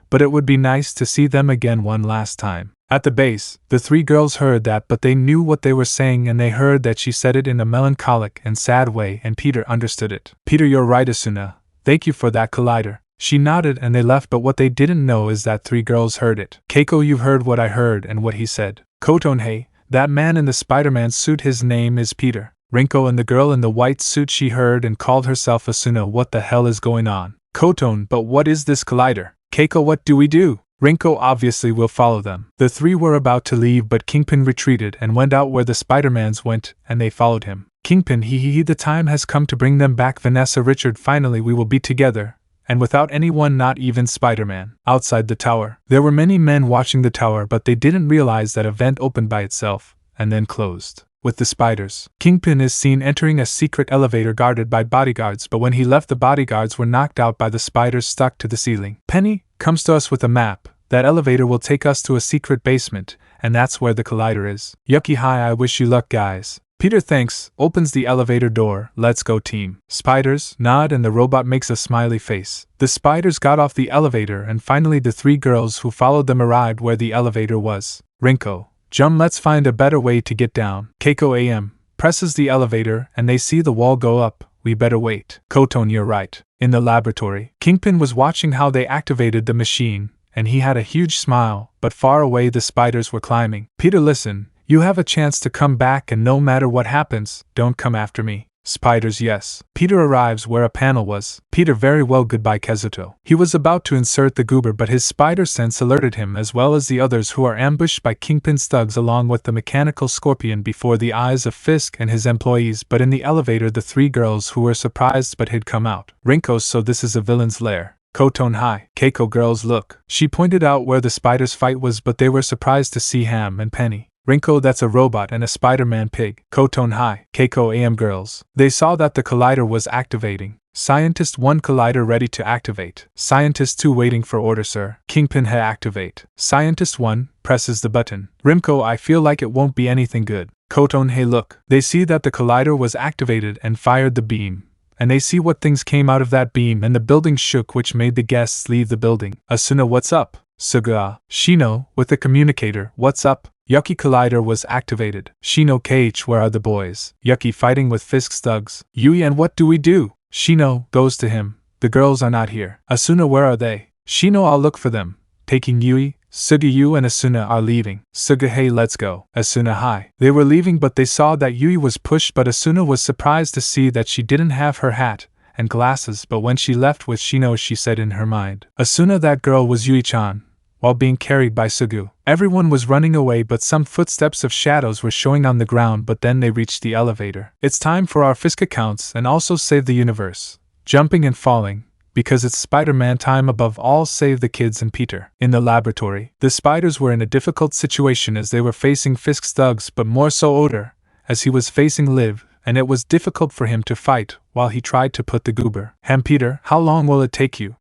But it would be nice to see them again one last time. At the base, the 3 girls heard that, but they knew what they were saying, and they heard that she said it in a melancholic and sad way, and Peter understood it. Peter, you're right, Asuna. Thank you for that collider. She nodded and they left, but what they didn't know is that 3 girls heard it. Keiko, you've heard what I heard and what he said. Koton, hey, that man in the Spider-Man suit, his name is Peter. Rinko, and the girl in the white suit, she heard and called herself Asuna. What the hell is going on? Koton, but what is this collider? Keiko, what do we do? Rinko, obviously we'll follow them. The 3 were about to leave, but Kingpin retreated and went out where the Spider-Mans went, and they followed him. Kingpin, the time has come to bring them back. Vanessa, Richard, finally we will be together, and without anyone, not even Spider-Man. Outside the tower, there were many men watching the tower, but they didn't realize that a vent opened by itself, and then closed. With the spiders, Kingpin is seen entering a secret elevator guarded by bodyguards, but when he left, the bodyguards were knocked out by the spiders stuck to the ceiling. Penny comes to us with a map. That elevator will take us to a secret basement, and that's where the collider is. Yuki, hi, I wish you luck, guys. Peter, thanks, opens the elevator door. Let's go, team. Spiders nod and the robot makes a smiley face. The spiders got off the elevator, and finally the 3 girls who followed them arrived where the elevator was. Rinko, Jum, let's find a better way to get down. Keiko AM presses the elevator and they see the wall go up, we better wait. Koton, you're right. In the laboratory, Kingpin was watching how they activated the machine, and he had a huge smile, but far away the spiders were climbing. Peter, listen, you have a chance to come back, and no matter what happens, don't come after me. Spiders, yes. Peter arrives where a panel was. Peter, very well, goodbye Kazuto. He was about to insert the goober, but his spider sense alerted him, as well as the others who are ambushed by Kingpin's thugs along with the mechanical scorpion before the eyes of Fisk and his employees. But in the elevator the three girls who were surprised but had come out. Rinko, so this is a villain's lair. Koton, hi. Keiko, girls, look. She pointed out where the spiders' fight was, but they were surprised to see Ham and Penny. Rinko, that's a robot and a Spider-Man pig. Koton, hi. Keiko, AM, girls. They saw that the collider was activating. Scientist 1, collider ready to activate. Scientist 2, waiting for order, sir. Kingpin, activate. Scientist 1 presses the button. Rimko, I feel like it won't be anything good. Koton, hey, look. They see that the collider was activated and fired the beam. And they see what things came out of that beam, and the building shook, which made the guests leave the building. Asuna, what's up? Suga. Shino, with the communicator, what's up? Yuki, collider was activated. Shino, KH, where are the boys? Yuki, fighting with Fisk's thugs. Yui, and what do we do? Shino goes to him. The girls are not here. Asuna, where are they? Shino, I'll look for them. Taking Yui, Suga, you and Asuna are leaving. Suga, hey, let's go. Asuna, hi. They were leaving, but they saw that Yui was pushed, but Asuna was surprised to see that she didn't have her hat and glasses, but when she left with Shino, she said in her mind, Asuna, that girl was Yui-chan. While being carried by Sugu, everyone was running away, but some footsteps of shadows were showing on the ground, but then they reached the elevator. It's time for our Fisk accounts and also save the universe. Jumping and falling, because it's Spider-Man time above all, save the kids and Peter. In the laboratory, the spiders were in a difficult situation as they were facing Fisk's thugs, but more so Oder, as he was facing Liv, and it was difficult for him to fight while he tried to put the goober. Peter, how long will it take you?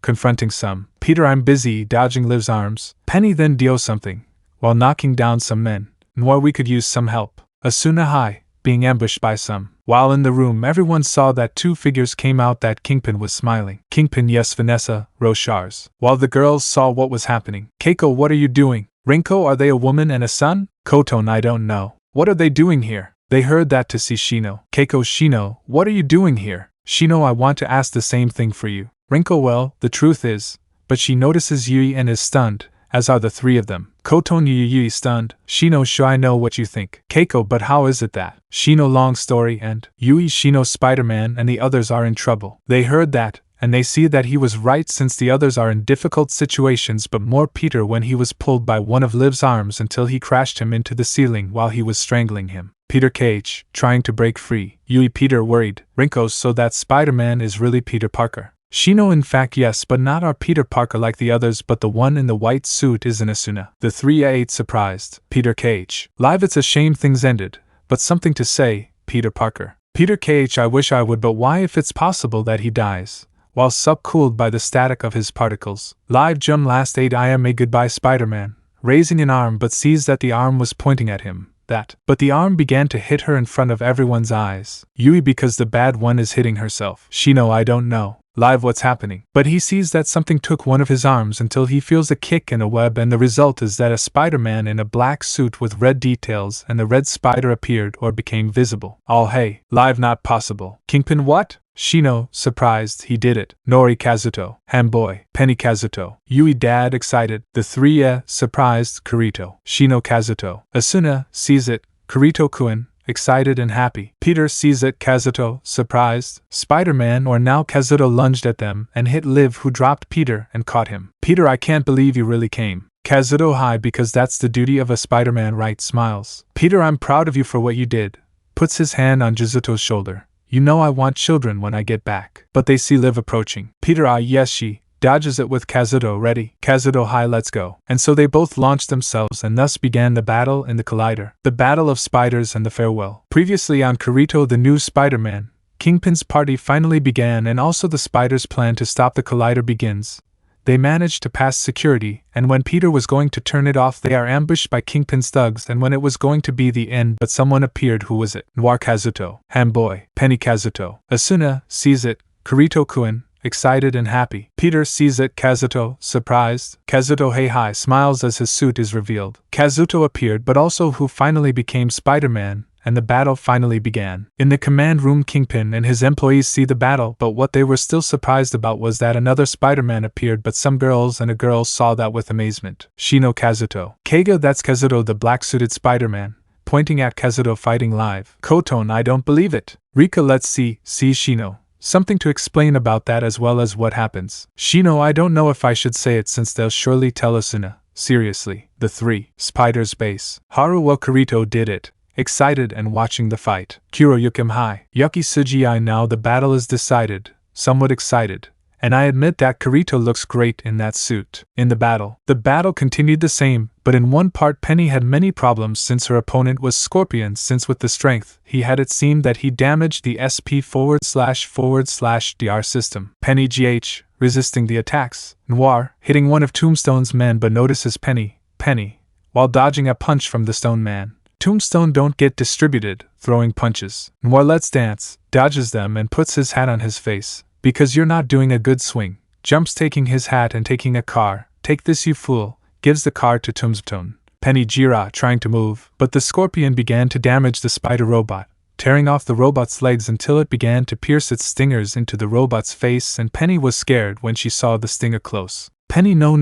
Confronting some. Peter, I'm busy dodging Liv's arms. Penny, then deal something, while knocking down some men. Noir, we could use some help. Asuna, hi, being ambushed by some. While in the room, everyone saw that two figures came out that Kingpin was smiling. Kingpin, yes, Vanessa, Rochars. While the girls saw what was happening. Keiko, what are you doing? Rinko, are they a woman and a son? Koton, I don't know. What are they doing here? They heard that to see Shino. Keiko, Shino, what are you doing here? Shino, I want to ask the same thing for you. Rinko, well, the truth is, but she notices Yui and is stunned, as are the three of them. Koton, Yui stunned. Shino, sure, I know what you think. Keiko, but how is it that? Shino, long story, and Yui, Shino, Spider-Man and the others are in trouble. They heard that, and they see that he was right since the others are in difficult situations, but more Peter when he was pulled by one of Liv's arms until he crashed him into the ceiling while he was strangling him. Peter KH, trying to break free. Yui, Peter, worried. Rinko, so that Spider-Man is really Peter Parker. Shino, in fact, yes, but not our Peter Parker like the others, but the one in the white suit is an Asuna. The 3A8 surprised. Peter KH. Live, it's a shame things ended, but something to say, Peter Parker. Peter KH, I wish I would, but why if it's possible that he dies? While subcooled by the static of his particles. Live, Jum, last 8 I am a goodbye Spider-Man, raising an arm but sees that the arm was pointing at him. But the arm began to hit her in front of everyone's eyes. Yui, because the bad one is hitting herself. Shino, I don't know. Live, what's happening? But he sees that something took one of his arms until he feels a kick in a web, and the result is that a Spider-Man in a black suit with red details and the red spider appeared or became visible. All hey, Live, not possible. Kingpin, what? Shino, surprised, he did it. Nori, Kazuto. Hamboy. Penny, Kazuto. Yui, dad, excited. The 3 surprised. Kirito. Shino, Kazuto. Asuna, sees it. Kirito-kun, excited and happy. Peter sees it. Kazuto, surprised. Spider-Man, or now Kazuto, lunged at them and hit Liv, who dropped Peter and caught him. Peter, I can't believe you really came. Kazuto, hi, because that's the duty of a Spider-Man, right? Smiles. Peter, I'm proud of you for what you did. Puts his hand on Kazuto's shoulder. You know I want children when I get back. But they see Liv approaching. Peter, yes, she dodges it with Kazuto ready. Kazuto, hi, let's go. And so they both launched themselves, and thus began the battle in the collider. The battle of spiders and the farewell. Previously on Kirito, the new Spider-Man, Kingpin's party finally began, and also the spiders' plan to stop the collider begins. They managed to pass security, and when Peter was going to turn it off, they are ambushed by Kingpin's thugs, and when it was going to be the end, but someone appeared. Who was it? Noir, Kazuto. Hamboy. Penny, Kazuto. Asuna sees it. Kirito-kun, excited and happy. Peter sees it. Kazuto, surprised. Kazuto, hey, hi, smiles as his suit is revealed. Kazuto appeared, but also who finally became Spider-Man, and the battle finally began. In the command room, Kingpin and his employees see the battle, but what they were still surprised about was that another Spider-Man appeared, but some girls and a girl saw that with amazement. Shino Kazuto. Keiga, that's Kazuto, the black-suited Spider-Man, pointing at Kazuto fighting live. Koton, I don't believe it. Rika, let's see Shino. Something to explain about that as well as what happens. Shino, I don't know if I should say it since they'll surely tell Asuna. Seriously, the three Spiders base. Haru, well, Kirito did it. Excited and watching the fight. Kuro Yukim, hi. Yuki Suji, I now the battle is decided. Somewhat excited. And I admit that Kirito looks great in that suit. In the battle continued the same, but in one part Penny had many problems since her opponent was Scorpion, since with the strength he had it seemed that he damaged the SP//DR system. Penny GH, resisting the attacks. Noir, hitting one of Tombstone's men but notices Penny, while dodging a punch from the Stone Man. Tombstone don't get distributed, throwing punches. Noir lets dance, dodges them and puts his hat on his face. Because you're not doing a good swing. Jumps taking his hat and taking a car. Take this, you fool. Gives the car to Tombstone. Penny Jira trying to move, but the Scorpion began to damage the spider robot, tearing off the robot's legs until it began to pierce its stingers into the robot's face, and Penny was scared when she saw the stinger close. Penny, no,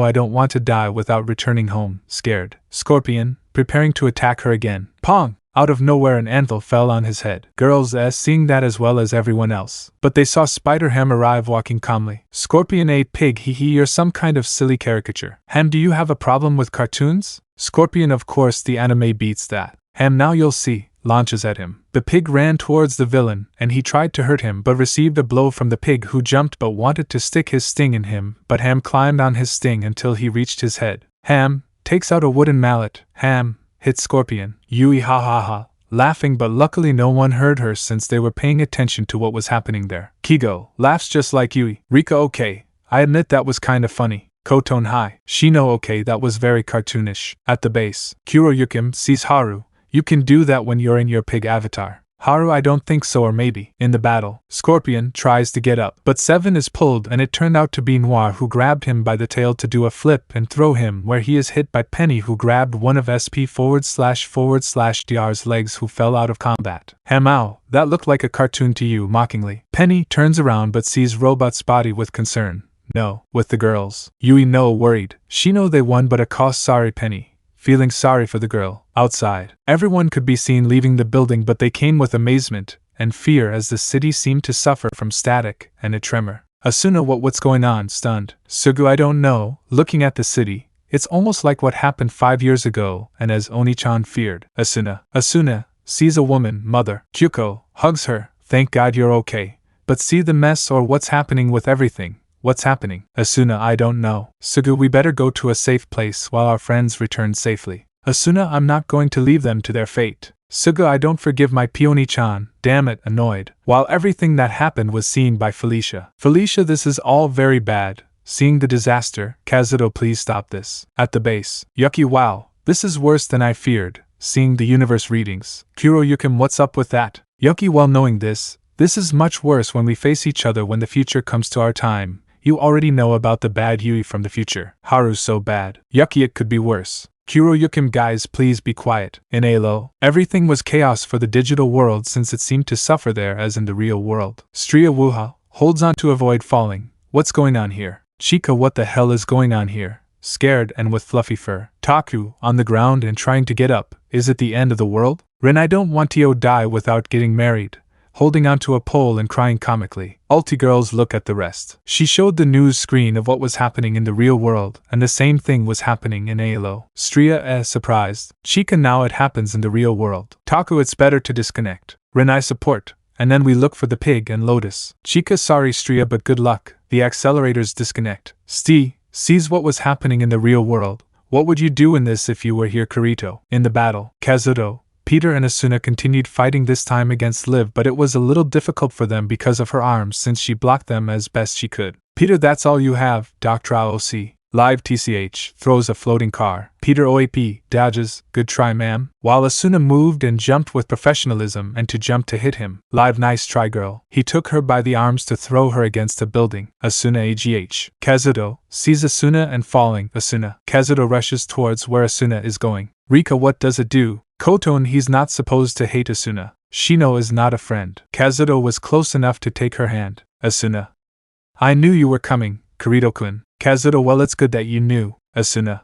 I don't want to die without returning home. Scared. Scorpion, preparing to attack her again. Pong! Out of nowhere an anvil fell on his head. Girls seeing that as well as everyone else. But they saw Spider-Ham arrive walking calmly. Scorpion ate pig, you're some kind of silly caricature. Ham, do you have a problem with cartoons? Scorpion, of course the anime beats that. Ham, now you'll see, launches at him. The pig ran towards the villain, and he tried to hurt him but received a blow from the pig, who jumped but wanted to stick his sting in him, but Ham climbed on his sting until he reached his head. Ham takes out a wooden mallet. Ham hit Scorpion. Yui ha, laughing, but luckily no one heard her since they were paying attention to what was happening there. Kigo laughs just like Yui. Rika, okay, I admit that was kinda funny. Koton, hi. Shino, okay, that was very cartoonish. At the base, Kuro Yukim sees Haru. You can do that when you're in your pig avatar. Haru, I don't think so, or maybe. In the battle, Scorpion tries to get up, but Seven is pulled and it turned out to be Noir, who grabbed him by the tail to do a flip and throw him, where he is hit by Penny, who grabbed one of SP//DR's legs, who fell out of combat. Hamao, that looked like a cartoon to you, mockingly. Penny turns around but sees Robot's body with concern. No, with the girls. Yui, no, worried. Shino, they won, but a cause, sorry. Penny, feeling sorry for the girl. Outside, everyone could be seen leaving the building, but they came with amazement and fear as the city seemed to suffer from static and a tremor. Asuna, what's going on? Stunned. Sugu, I don't know. Looking at the city, it's almost like what happened 5 years ago, and as Oni-chan feared. Asuna sees a woman, mother. Kyuko hugs her. Thank God you're okay. But see the mess, or what's happening with everything? What's happening? Asuna, I don't know. Sugu, we better go to a safe place while our friends return safely. Asuna, I'm not going to leave them to their fate. Sugu, I don't forgive my Peony-chan, damn it, annoyed. While everything that happened was seen by Felicia. Felicia, this is all very bad. Seeing the disaster, Kazuto, please stop this. At the base, Yuki, wow, this is worse than I feared. Seeing the universe readings. Kuro Yukim, what's up with that? Yuki, well, knowing this is much worse when we face each other when the future comes to our time. You already know about the bad Yui from the future. Haru's so bad. Yuki, it could be worse. Kuro Yukim, guys, please be quiet. In Alo, everything was chaos for the digital world since it seemed to suffer there as in the real world. Stria Wuha holds on to avoid falling. What's going on here? Chika, what the hell is going on here? Scared and with fluffy fur. Taku, on the ground and trying to get up. Is it the end of the world? Rin, I don't want to die without getting married. Holding onto a pole and crying comically. Ulti girls look at the rest. She showed the news screen of what was happening in the real world, and the same thing was happening in Alo. Stria, surprised. Chika, now it happens in the real world. Taku, it's better to disconnect. Rin, I support. And then we look for the pig and Lotus. Chika, sorry Stria, but good luck. The accelerators disconnect. Sees what was happening in the real world. What would you do in this if you were here? Kirito. In the battle, Kazuto, Peter and Asuna continued fighting, this time against Liv, but it was a little difficult for them because of her arms since she blocked them as best she could. Peter, that's all you have, Dr. OC. Live TCH, throws a floating car. Peter OAP, dodges, good try ma'am. While Asuna moved and jumped with professionalism and to jump to hit him. Live nice try girl. He took her by the arms to throw her against a building. Asuna AGH. Kazuto, sees Asuna and falling. Asuna. Kazuto rushes towards where Asuna is going. Rika what does it do? Koton he's not supposed to hate Asuna. Shino is not a friend. Kazuto was close enough to take her hand. Asuna. I knew you were coming, Kirito-kun. Kazuto well it's good that you knew, Asuna.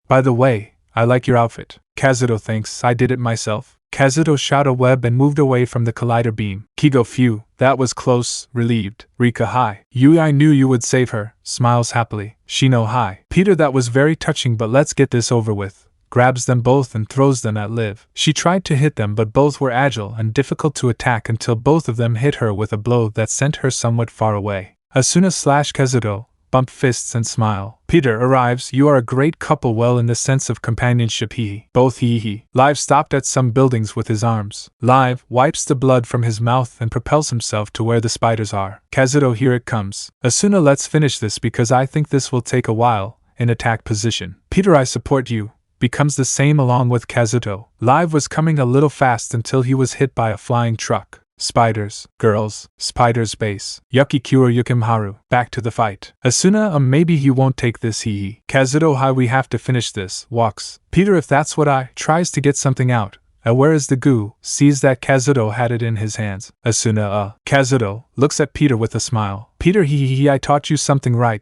By the way, I like your outfit. Kazuto thanks, I did it myself. Kazuto shot a web and moved away from the collider beam. Kigo phew, that was close, relieved. Rika hi. Yui I knew you would save her, smiles happily. Shino hi. Peter that was very touching but let's get this over with. Grabs them both and throws them at Liv. She tried to hit them but both were agile and difficult to attack until both of them hit her with a blow that sent her somewhat far away. Asuna / Kazuto bump fists and smile. Peter arrives, you are a great couple well in the sense of companionship both he. Live stopped at some buildings with his arms. Live wipes the blood from his mouth and propels himself to where the spiders are. Kazuto here it comes. Asuna let's finish this because I think this will take a while, in attack position. Peter I support you. Becomes the same along with Kazuto. Live was coming a little fast until he was hit by a flying truck. Spiders, girls, spiders base. Yuki Kura Yukimharu. Back to the fight. Asuna maybe he won't take this Kazuto hi we have to finish this. Walks. Peter if that's what I tries to get something out. Where is the goo? Sees that Kazuto had it in his hands. Asuna Kazuto looks at Peter with a smile. Peter I taught you something right?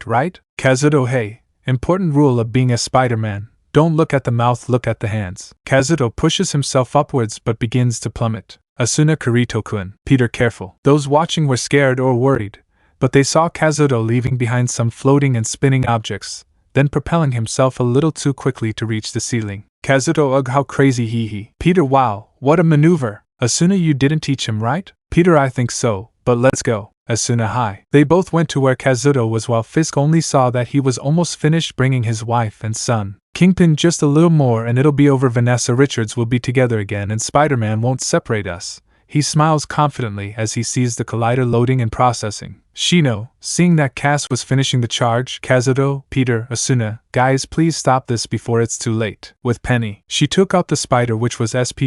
Kazuto hey. Important rule of being a Spider-Man. Don't look at the mouth, look at the hands. Kazuto pushes himself upwards but begins to plummet. Asuna Kirito-kun. Peter careful. Those watching were scared or worried, but they saw Kazuto leaving behind some floating and spinning objects, then propelling himself a little too quickly to reach the ceiling. Kazuto ugh how crazy Peter wow, what a maneuver. Asuna you didn't teach him right? Peter I think so, but let's go. Asuna hi. They both went to where Kazuto was while Fisk only saw that he was almost finished bringing his wife and son. Kingpin just a little more and it'll be over. Vanessa Richards will be together again and Spider-Man won't separate us. He smiles confidently as he sees the collider loading and processing. Shino, seeing that Cass was finishing the charge. Kazuto, Peter, Asuna, guys please stop this before it's too late. With Penny, she took out the spider which was SP//DR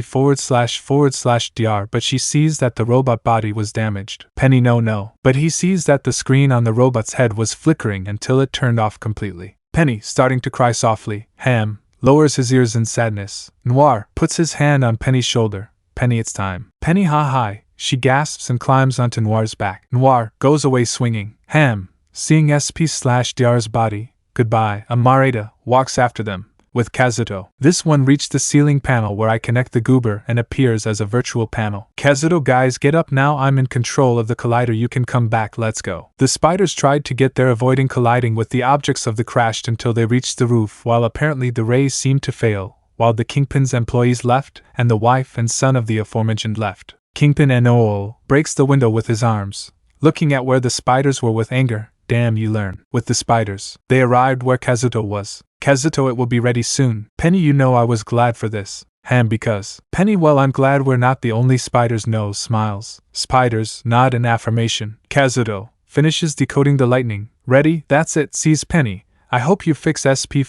but she sees that the robot body was damaged. Penny no. But he sees that the screen on the robot's head was flickering until it turned off completely. Penny, starting to cry softly. Ham, lowers his ears in sadness. Noir, puts his hand on Penny's shoulder. Penny it's time. Penny hi. She gasps and climbs onto Noir's back. Noir goes away swinging. Ham, seeing SP/DR's body, goodbye. Amareda walks after them. With Kazuto. This one reached the ceiling panel where I connect the goober and appears as a virtual panel. Kazuto guys get up now I'm in control of the collider you can come back let's go. The spiders tried to get there avoiding colliding with the objects of the crash until they reached the roof while apparently the rays seemed to fail, while the Kingpin's employees left and the wife and son of the aforementioned left. Kingpin NOL breaks the window with his arms, looking at where the spiders were with anger. Damn you learn. With the spiders. They arrived where Kazuto was. Kazuto it will be ready soon. Penny you know I was glad for this. Ham because. Penny well I'm glad we're not the only spiders no smiles. Spiders nod in affirmation. Kazuto finishes decoding the lightning. Ready? That's it sees Penny. I hope you fix SP//DR.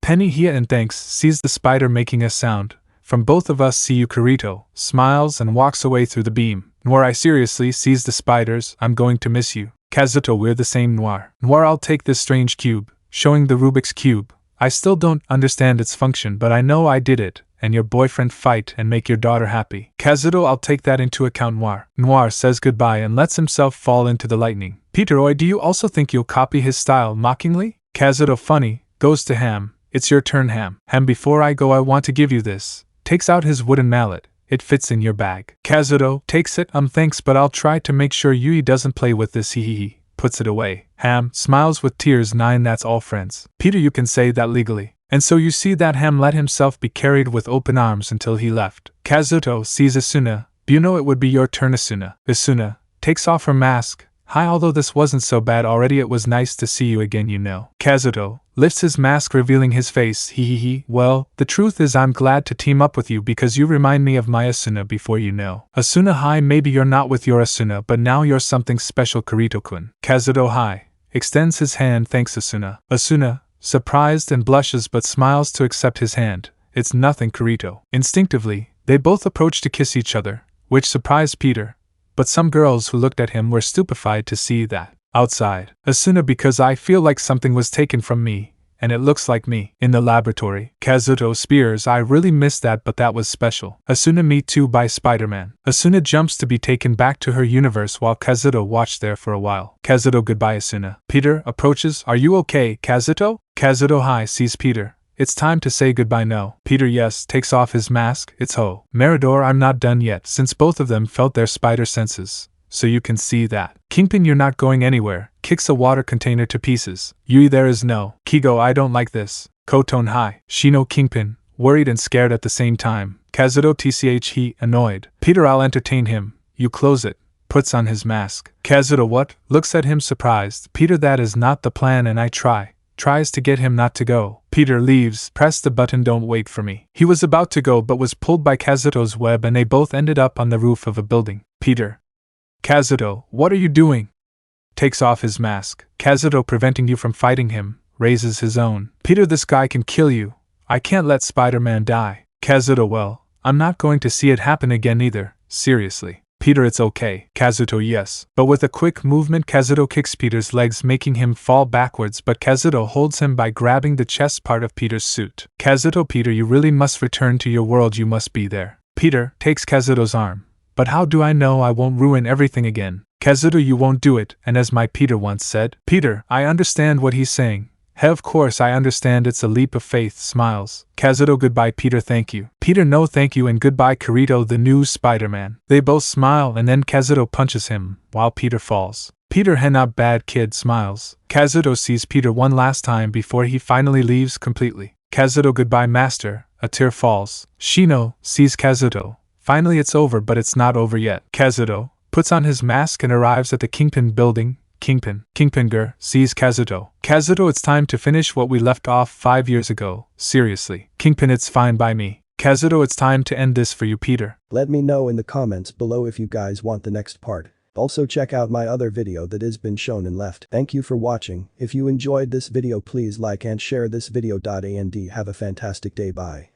Penny here and thanks sees the spider making a sound. From both of us see you Kirito. Smiles and walks away through the beam. Noir I seriously sees the spiders. I'm going to miss you. Kazuto we're the same Noir. Noir I'll take this strange cube. Showing the Rubik's Cube. I still don't understand its function but I know I did it, and your boyfriend fight and make your daughter happy. Kazuto I'll take that into account Noir. Noir says goodbye and lets himself fall into the lightning. Peter oi do you also think you'll copy his style mockingly? Kazuto funny, goes to Ham. It's your turn Ham. Ham before I go I want to give you this. Takes out his wooden mallet. It fits in your bag. Kazuto takes it thanks but I'll try to make sure Yui doesn't play with this puts it away. Ham smiles with tears 9 that's all friends. Peter you can say that legally. And so you see that Ham let himself be carried with open arms until he left. Kazuto sees Asuna. You know it would be your turn Asuna. Asuna takes off her mask. Hi although this wasn't so bad already it was nice to see you again you know. Kazuto lifts his mask revealing his face. Well, the truth is I'm glad to team up with you because you remind me of my Asuna before you know. Asuna hi maybe you're not with your Asuna but now you're something special Kirito-kun. Kazuto hi. extends his hand thanks Asuna. Asuna, surprised and blushes but smiles to accept his hand. It's nothing, Kirito. Instinctively, they both approach to kiss each other, which surprised Peter, but some girls who looked at him were stupefied to see that. Outside, Asuna, because I feel like something was taken from me, and it looks like me. In the laboratory, Kazuto Spears, I really missed that, but that was special. Asuna, me too, by Spiderman. Asuna jumps to be taken back to her universe while Kazuto watched there for a while. Kazuto, goodbye Asuna. Peter approaches. Are you okay, Kazuto? Kazuto hi sees Peter. It's time to say goodbye. No. Peter yes, takes off his mask. It's ho. Meridor, I'm not done yet, since both of them felt their spider senses. So you can see that. Kingpin, you're not going anywhere, kicks a water container to pieces. Yui, there is no. Kigo, I don't like this. Koton hi. Shino, Kingpin, worried and scared at the same time. Kazuto tch he, annoyed. Peter, I'll entertain him. You close it. Puts on his mask. Kazuto, what? Looks at him surprised. Peter, that is not the plan and I tries to get him not to go. Peter leaves. Press the button, don't wait for me. He was about to go but was pulled by Kazuto's web and they both ended up on the roof of a building. Peter. Kazuto, what are you doing? Takes off his mask. Kazuto, preventing you from fighting him, raises his own. Peter, this guy can kill you. I can't let Spider-Man die. Kazuto, well, I'm not going to see it happen again either, seriously. Peter, it's okay. Kazuto, yes. But with a quick movement, Kazuto kicks Peter's legs, making him fall backwards, but Kazuto holds him by grabbing the chest part of Peter's suit. Kazuto, Peter, you really must return to your world, you must be there. Peter takes Kazuto's arm. But how do I know I won't ruin everything again? Kazuto, you won't do it, and as my Peter once said. Peter, I understand what he's saying. Hey, of course I understand, it's a leap of faith, smiles. Kazuto, goodbye Peter, thank you. Peter, no thank you, and goodbye Kirito, the new Spider-Man. They both smile and then Kazuto punches him, while Peter falls. Peter, hey, not bad kid, smiles. Kazuto sees Peter one last time before he finally leaves completely. Kazuto, goodbye master, a tear falls. Shino sees Kazuto. Finally it's over, but it's not over yet. Kazuto puts on his mask and arrives at the Kingpin building. Kingpin sees Kazuto. Kazuto, it's time to finish what we left off 5 years ago. Seriously. Kingpin, it's fine by me. Kazuto, it's time to end this for you, Peter. Let me know in the comments below if you guys want the next part. Also check out my other video that has been shown and left. Thank you for watching. If you enjoyed this video, please like and share this video. And have a fantastic day. Bye.